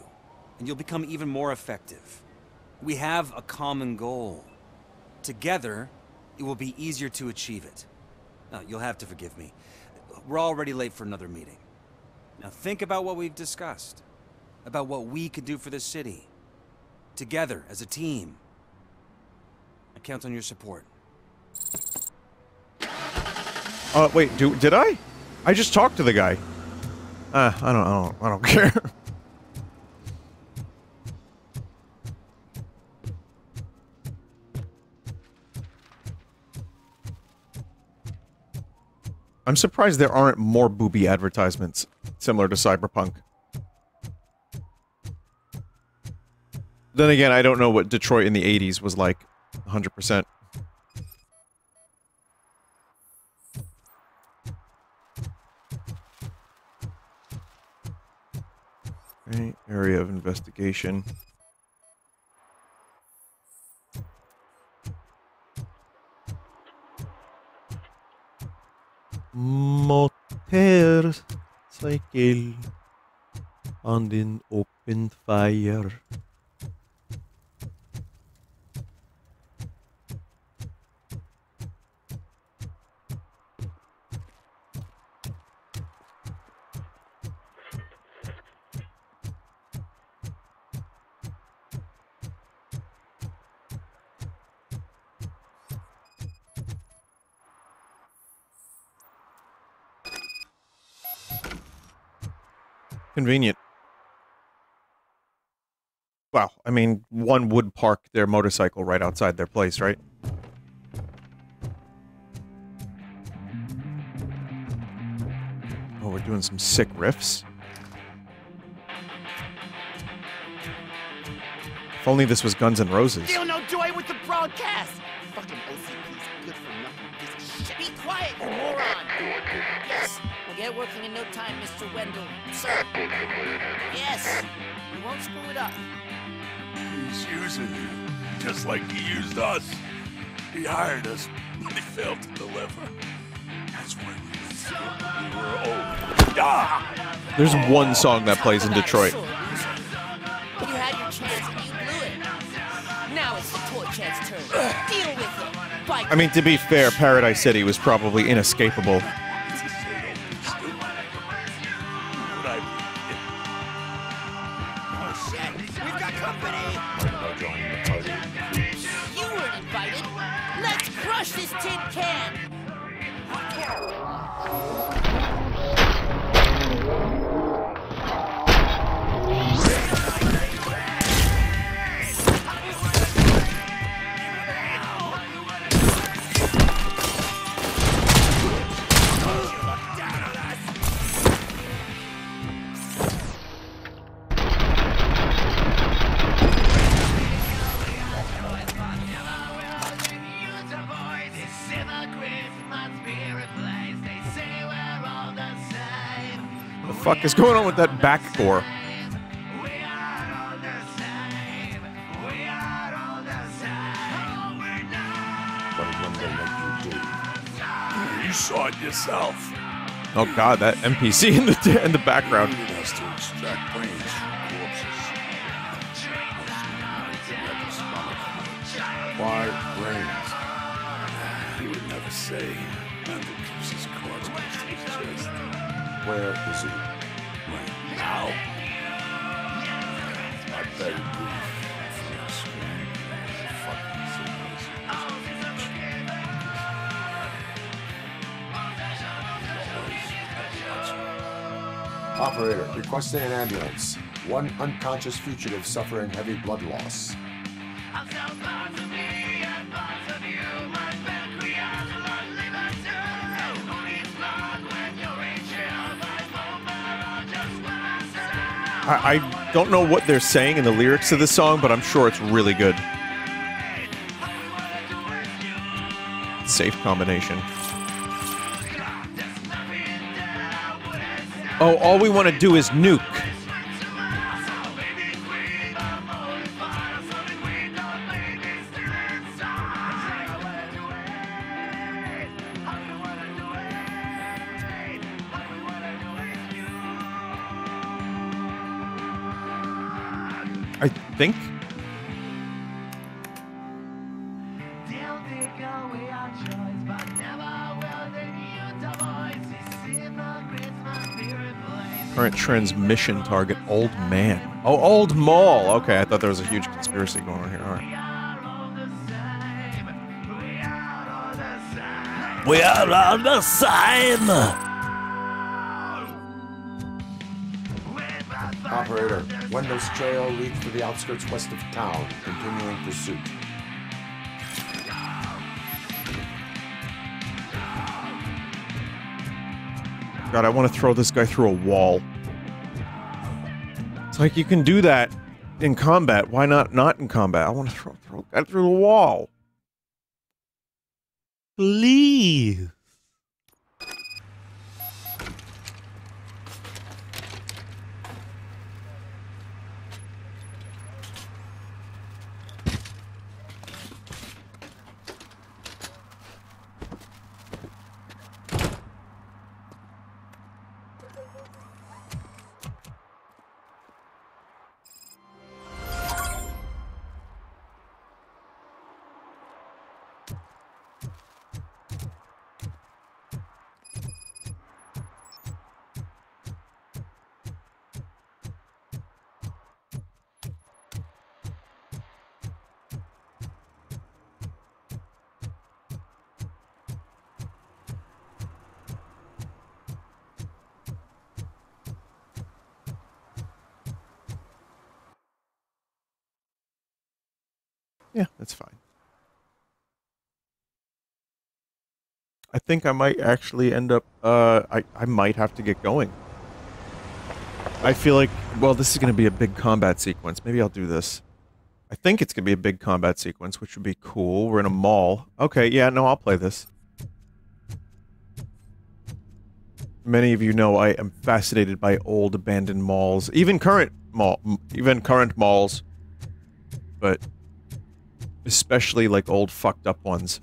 and you'll become even more effective. We have a common goal. Together, it will be easier to achieve it. Now, you'll have to forgive me. We're already late for another meeting. Now think about what we've discussed. About what we could do for this city. Together, as a team. I count on your support. Wait, did I? I just talked to the guy. I don't care. I'm surprised there aren't more booby advertisements similar to Cyberpunk. Then again, I don't know what Detroit in the 80s was like 100%. Okay, area of investigation. Motorcycle on an open fire. Convenient. Wow, I mean, one would park their motorcycle right outside their place, right? Oh, we're doing some sick riffs. If only this was Guns N' Roses. Feel no joy with the broadcast! Fucking OCP's good for nothing piece of shit. Be quiet, you moron! Yes, we'll get working in no time, Mr. Wendell. Sir. Yes, we won't screw it up. He's using you, just like he used us. He hired us, but he failed to deliver. That's when we were old. Ah! There's one song that plays in Detroit. You had your chance and you blew it. Now it's the Torchhead's turn. Deal with it. Bye. I mean, to be fair, Paradise City was probably inescapable. You weren't invited. Let's crush this tin can. The fuck is going on with that backcore? You saw it yourself. Oh god, that NPC in the background. Needed us to extract brains from corpses. Why brains? He would never say. Mandel keeps his cards close to his chest. Where is he? Right now? I better leave. Operator, requesting an ambulance. One unconscious fugitive suffering heavy blood loss. I don't know what they're saying in the lyrics of this song, but I'm sure it's really good. Safe combination. Oh, all we want to do is nuke. I think. Current transmission target, old man. Oh, old mall. Okay, I thought there was a huge conspiracy going on here. All right. We are all the same. Operator, Wendell's trail leads to the outskirts west of town, continuing pursuit. God, I want to throw this guy through a wall. It's like you can do that in combat. Why not in combat? I want to throw a guy through the wall. Please. Yeah, that's fine. I think I might actually end up, I might have to get going. I feel like, well, this is going to be a big combat sequence. Maybe I'll do this. I think it's going to be a big combat sequence, which would be cool. We're in a mall. Okay, yeah, no, I'll play this. Many of you know I am fascinated by old abandoned malls, even current malls, but especially like old fucked up ones.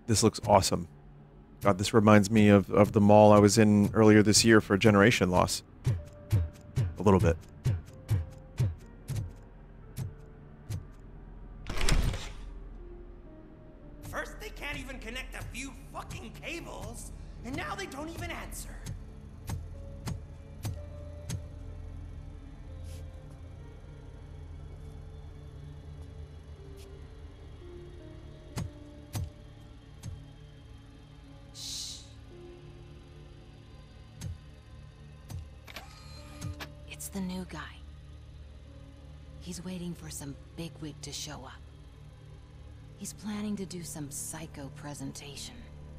This looks awesome. God, this reminds me of the mall I was in earlier this year for Generation Loss. A little bit. First they can't even connect a few fucking cables, and now they don't even answer. It's the new guy. He's waiting for some bigwig to show up. He's planning to do some psycho presentation.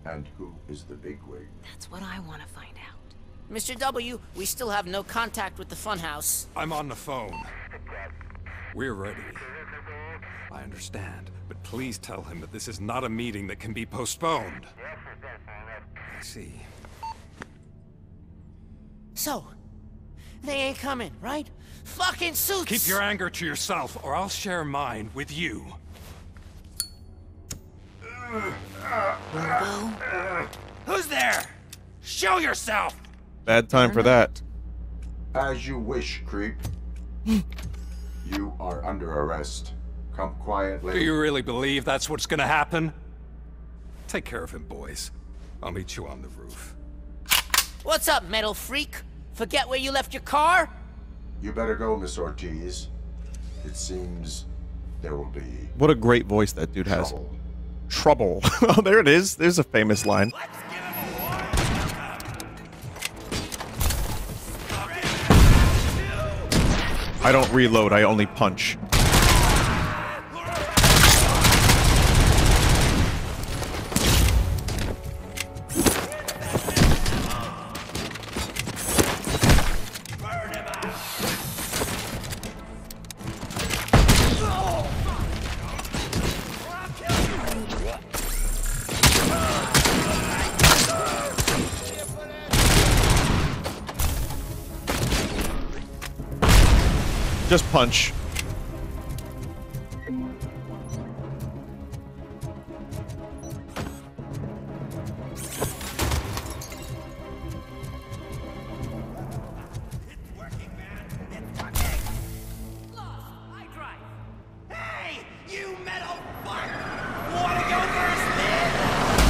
And who is the bigwig? That's what I want to find out. Mr. W, we still have no contact with the funhouse. I'm on the phone. We're ready. I understand, but please tell him that this is not a meeting that can be postponed. I see. So, they ain't coming, right? Fucking suits! Keep your anger to yourself, or I'll share mine with you. Robo? Who's there? Show yourself! Bad time for that. As you wish, creep. You are under arrest. Come quietly. Do you really believe that's what's gonna happen? Take care of him, boys. I'll meet you on the roof. What's up, metal freak? Forget where you left your car? You better go, Miss Ortiz. It seems there will be... What a great voice that dude has. Trouble. Oh, there it is. There's a famous line. I don't reload, I only punch. Just punch.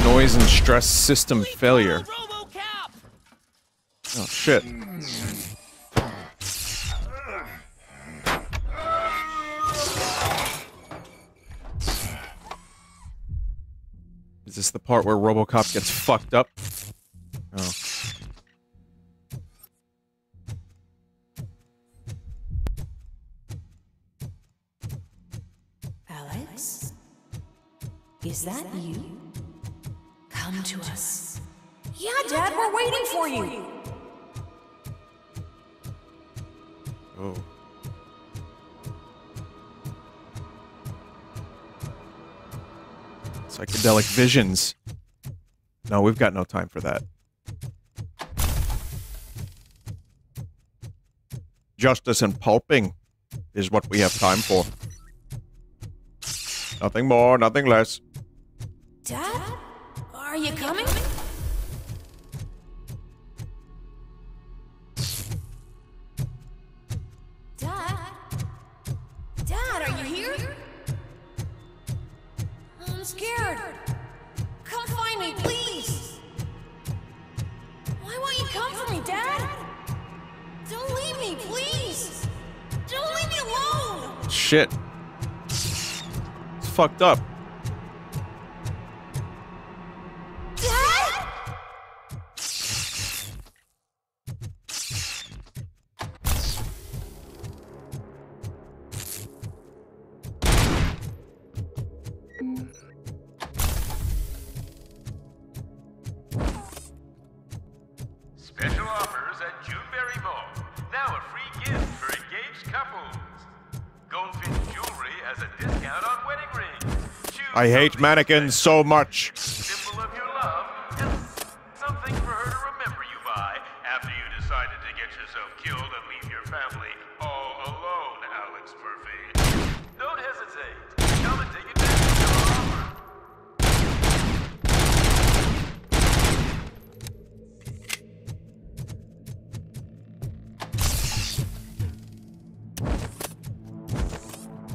Noise and stress system failure. Oh shit. Is this the part where RoboCop gets fucked up? Oh. Alex? Is that you? Come to us. Yeah, Dad, we're waiting for you. Oh. Psychedelic visions. No, we've got no time for that. Justice and pulping is what we have time for. Nothing more, nothing less. Dad? Are you coming? Dad? Dad, are you here? I'm scared. Come find me, please. Why won't you come for me, Dad? Don't leave me, please. Don't leave me alone. Shit. It's fucked up. Special offers at Juneberry Mall. Now a free gift for engaged couples. Goldfinch Jewelry has a discount on wedding rings. I hate mannequins so much. Symbol of your love and something for her to remember you by after you decided to get yourself killed and leave your family all alone, Alex Murphy. Don't hesitate. Come and take advantage of our offer.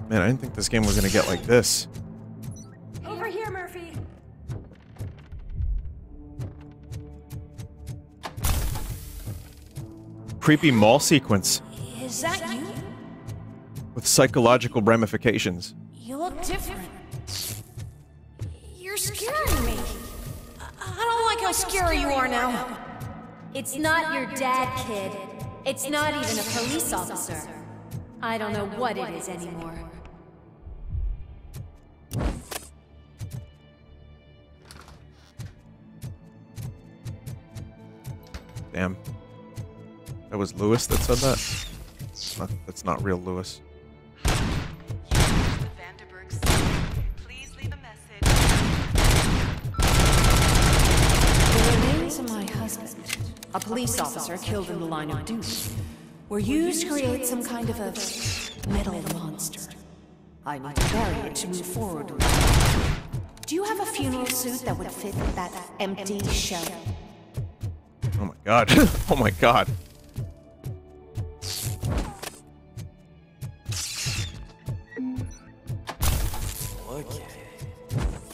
Man, I didn't think this game was gonna get like this. Over here, Murphy. Creepy mall sequence Is that you? with psychological ramifications. You look different. You're scaring me. I don't like how scary you are now. It's not your dad, kid. It's not even a police officer. I don't know what it is anymore. Damn. That was Lewis that said that? That's not real Lewis. The remains of my husband, a police officer killed in the line of duty, were used to create some kind of a metal monster. I need to bury it to move forward. Do you have a funeral suit that would fit that empty shell? Oh my god. Oh my god. Okay.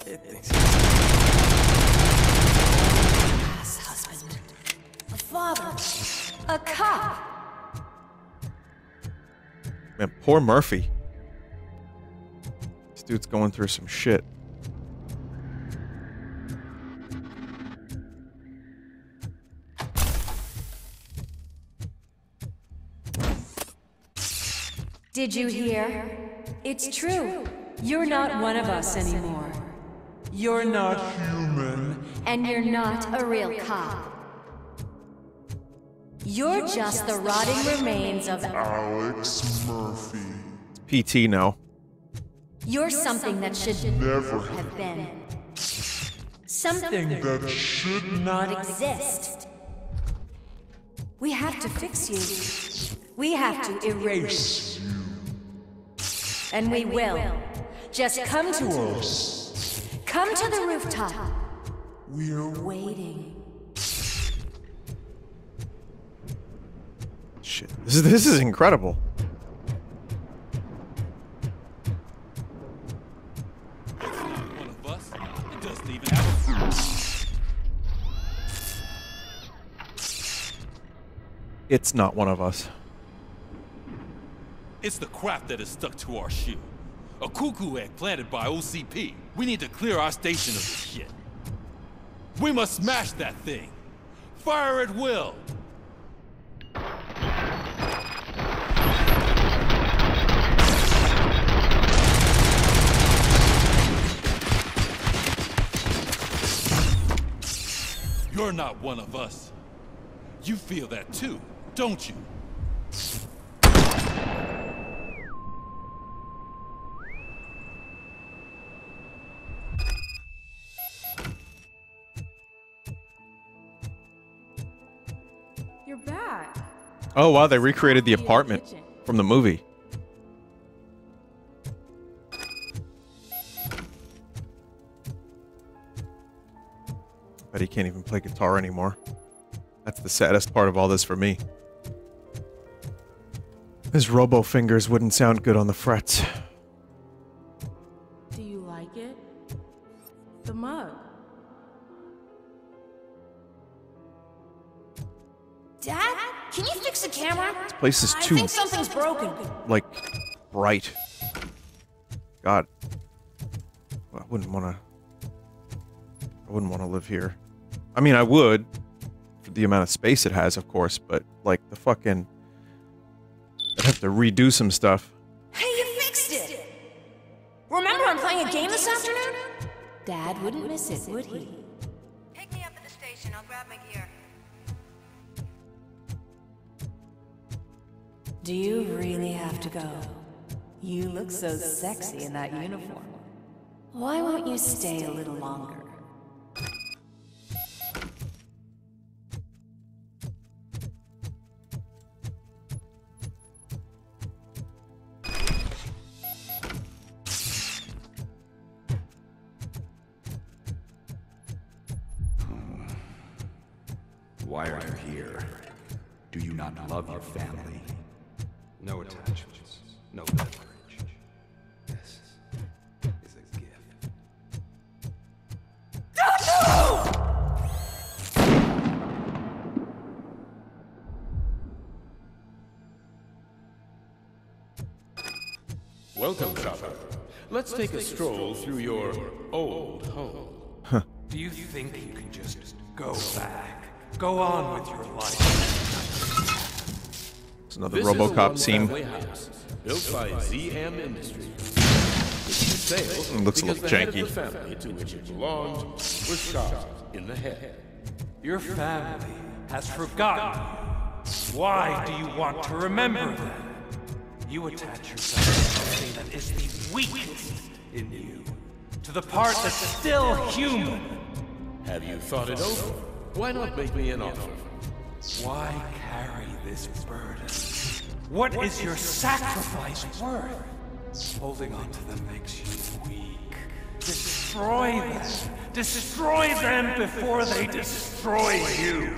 It thinks Yes, husband. A father. A cop. Man, poor Murphy. This dude's going through some shit. Did you hear? It's true. You're not one of us anymore. You're not human. And you're not a real cop. You're just the rotting remains of Alex Murphy. It's PT now. You're something that should Never have been. Something that should not exist. We have to fix you. We have to erase you. And we will. Just come to us. Come to the rooftop. We're waiting. Shit. This is incredible. One of us? It doesn't even have It's not one of us. It's the crap that is stuck to our shoe. A cuckoo egg planted by OCP. We need to clear our station of this shit. We must smash that thing. Fire at will. You're not one of us. You feel that too, don't you? You're back. Oh wow, they recreated the apartment from the movie. But he can't even play guitar anymore. That's the saddest part of all this for me. His robo fingers wouldn't sound good on the frets. Do you like it? The mug. Dad, can you fix the camera? This place is I too, think something's broken. like, bright. God. I wouldn't want to live here. I mean, I would, for the amount of space it has, of course, but, like, the fucking... I'd have to redo some stuff. Hey, you fixed it! Remember I'm playing a game this afternoon? Dad wouldn't miss it, would he? Pick me up at the station. I'll grab my gear. Do you really have to go? You look so sexy in that uniform. Why won't you stay a little longer? Why are you here? Do you not love your family? No attachments, no beverage. This is a gift. Welcome, shopper. Let's take a stroll through your old home. Huh. Do you think you can just go back? Go on with your life. It's another RoboCop scene. House, built by ZM Industries. It looks a little janky. The family to which it belonged was shot in the head. Your family has forgotten you. Why do you want to remember them? You attach yourself to something that is the weakest in you, to the part that's still human. Have you thought it over? Why not make me an offer? Why carry this burden? What is your sacrifice worth? Holding on to them makes you weak. Destroy them. Destroy them before they destroy you.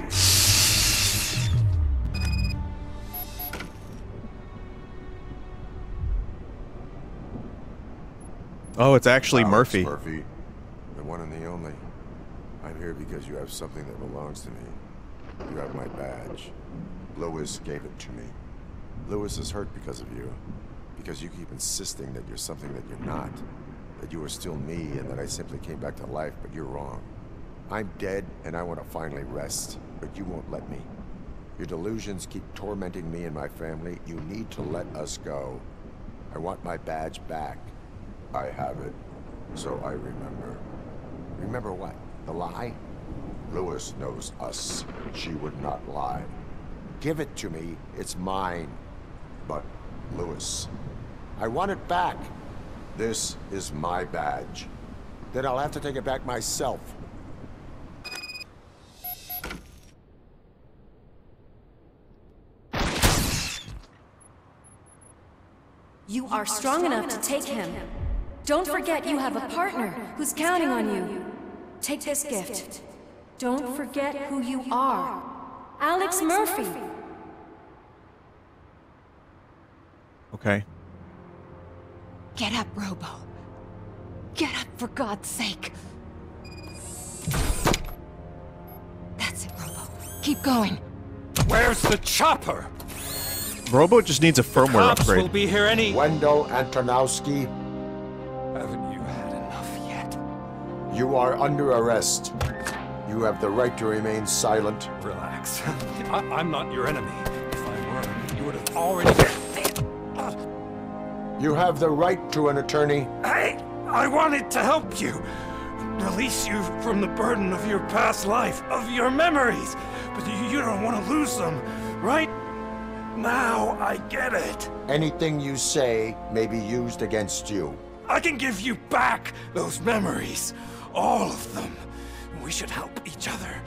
Oh, it's actually Alex Murphy. Murphy, the one and the only. I'm here because you have something that belongs to me. You have my badge. Lewis gave it to me. Lewis is hurt because of you. Because you keep insisting that you're something that you're not. That you are still me and that I simply came back to life, but you're wrong. I'm dead and I want to finally rest, but you won't let me. Your delusions keep tormenting me and my family. You need to let us go. I want my badge back. I have it, so I remember. Remember what? The lie? Lewis knows us. She would not lie. Give it to me. It's mine. But, Lewis, I want it back. This is my badge. Then I'll have to take it back myself. You are strong enough to take him. Don't forget you have a partner who's counting on you. Take this gift. Don't forget who you are. Alex Murphy. Okay. Get up, Robo. Get up, for God's sake. That's it, Robo. Keep going. Where's the chopper? Robo just needs a firmware Cops upgrade. will be here any... Wendell Antonowski. Haven't you had enough yet? You are under arrest. You have the right to remain silent. Relax. I'm not your enemy. If I were, you would have already... You have the right to an attorney. I wanted to help you. Release you from the burden of your past life, of your memories. But you don't want to lose them, right? Now I get it. Anything you say may be used against you. I can give you back those memories. All of them. We should help each other.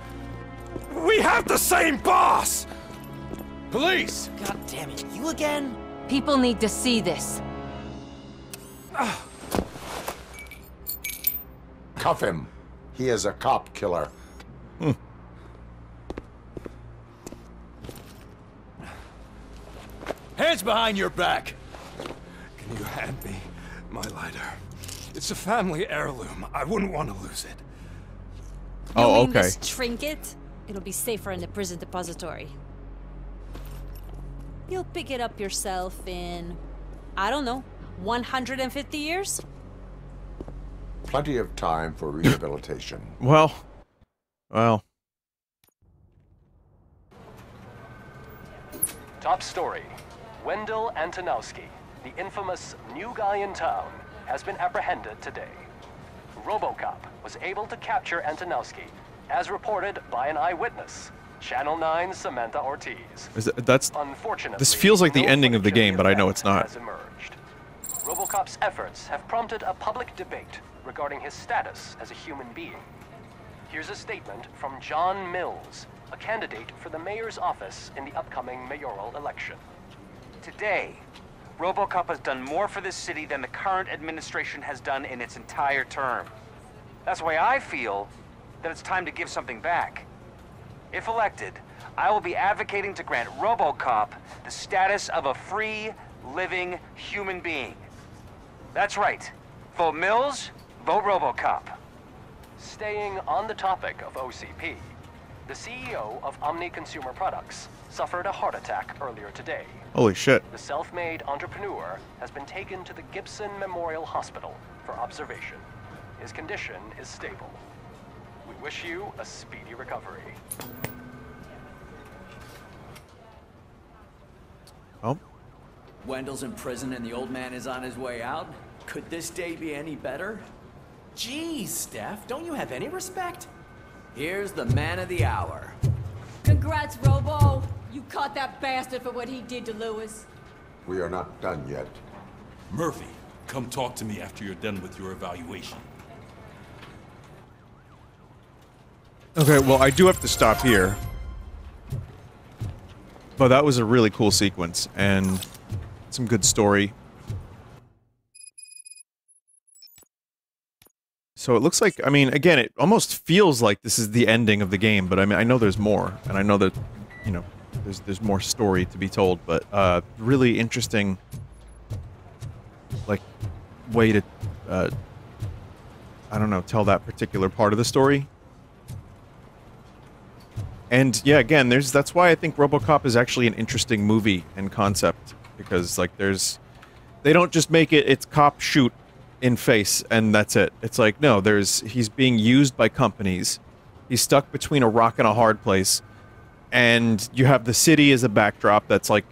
We have the same boss! Police! God damn it, you again? People need to see this. Cuff him. He is a cop killer. Hands behind your back! Can you hand me my lighter? It's a family heirloom. I wouldn't want to lose it. Oh, You mean okay. this trinket? It'll be safer in the prison depository. You'll pick it up yourself in, I don't know, 150 years? Plenty of time for rehabilitation. Well. Top story. Wendell Antonowski, the infamous new guy in town, has been apprehended today. RoboCop was able to capture Antonowski, as reported by an eyewitness, Channel 9's Samantha Ortiz. That's. Unfortunately, This feels like the no ending of the footage game, but I know it's not. has emerged. RoboCop's efforts have prompted a public debate regarding his status as a human being. Here's a statement from John Mills, a candidate for the mayor's office in the upcoming mayoral election. Today, RoboCop has done more for this city than the current administration has done in its entire term. That's why I feel that it's time to give something back. If elected, I will be advocating to grant RoboCop the status of a free, living human being. That's right. Vote Mills, vote RoboCop. Staying on the topic of OCP, the CEO of Omni Consumer Products suffered a heart attack earlier today. Holy shit. The self-made entrepreneur has been taken to the Gibson Memorial Hospital for observation. His condition is stable. We wish you a speedy recovery. Oh. Wendell's in prison and the old man is on his way out? Could this day be any better? Jeez, Steph, don't you have any respect? Here's the man of the hour. Congrats, Robo! You caught that bastard for what he did to Lewis. We are not done yet. Murphy, come talk to me after you're done with your evaluation. Okay, well, I do have to stop here. But that was a really cool sequence, and some good story. So it looks like, I mean, again, it almost feels like this is the ending of the game, but I mean, I know there's more, and I know that, you know, there's more story to be told, but really interesting, like, way to, I don't know, tell that particular part of the story. And yeah, again, that's why I think RoboCop is actually an interesting movie and concept, because like they don't just make it's cop shoot in face and that's it. It's like, no, he's being used by companies. He's stuck between a rock and a hard place, and you have the city as a backdrop that's like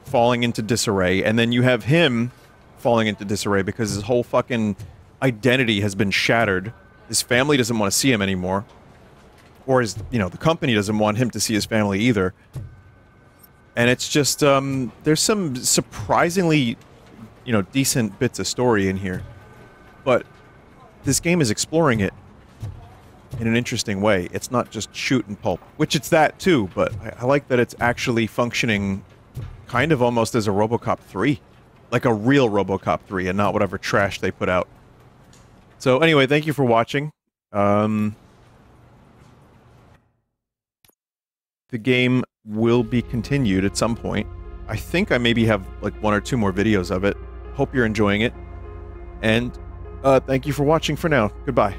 falling into disarray, and then you have him falling into disarray because his whole fucking identity has been shattered. His family doesn't want to see him anymore. Or the company doesn't want him to see his family either. And it's just, there's some surprisingly, decent bits of story in here. But this game is exploring it in an interesting way. It's not just shoot and pulp, which it's that too, but I like that it's actually functioning kind of almost as a RoboCop 3. Like a real RoboCop 3 and not whatever trash they put out. So anyway, thank you for watching. The game will be continued at some point. I think I maybe have like 1 or 2 more videos of it. Hope you're enjoying it. And thank you for watching for now. Goodbye.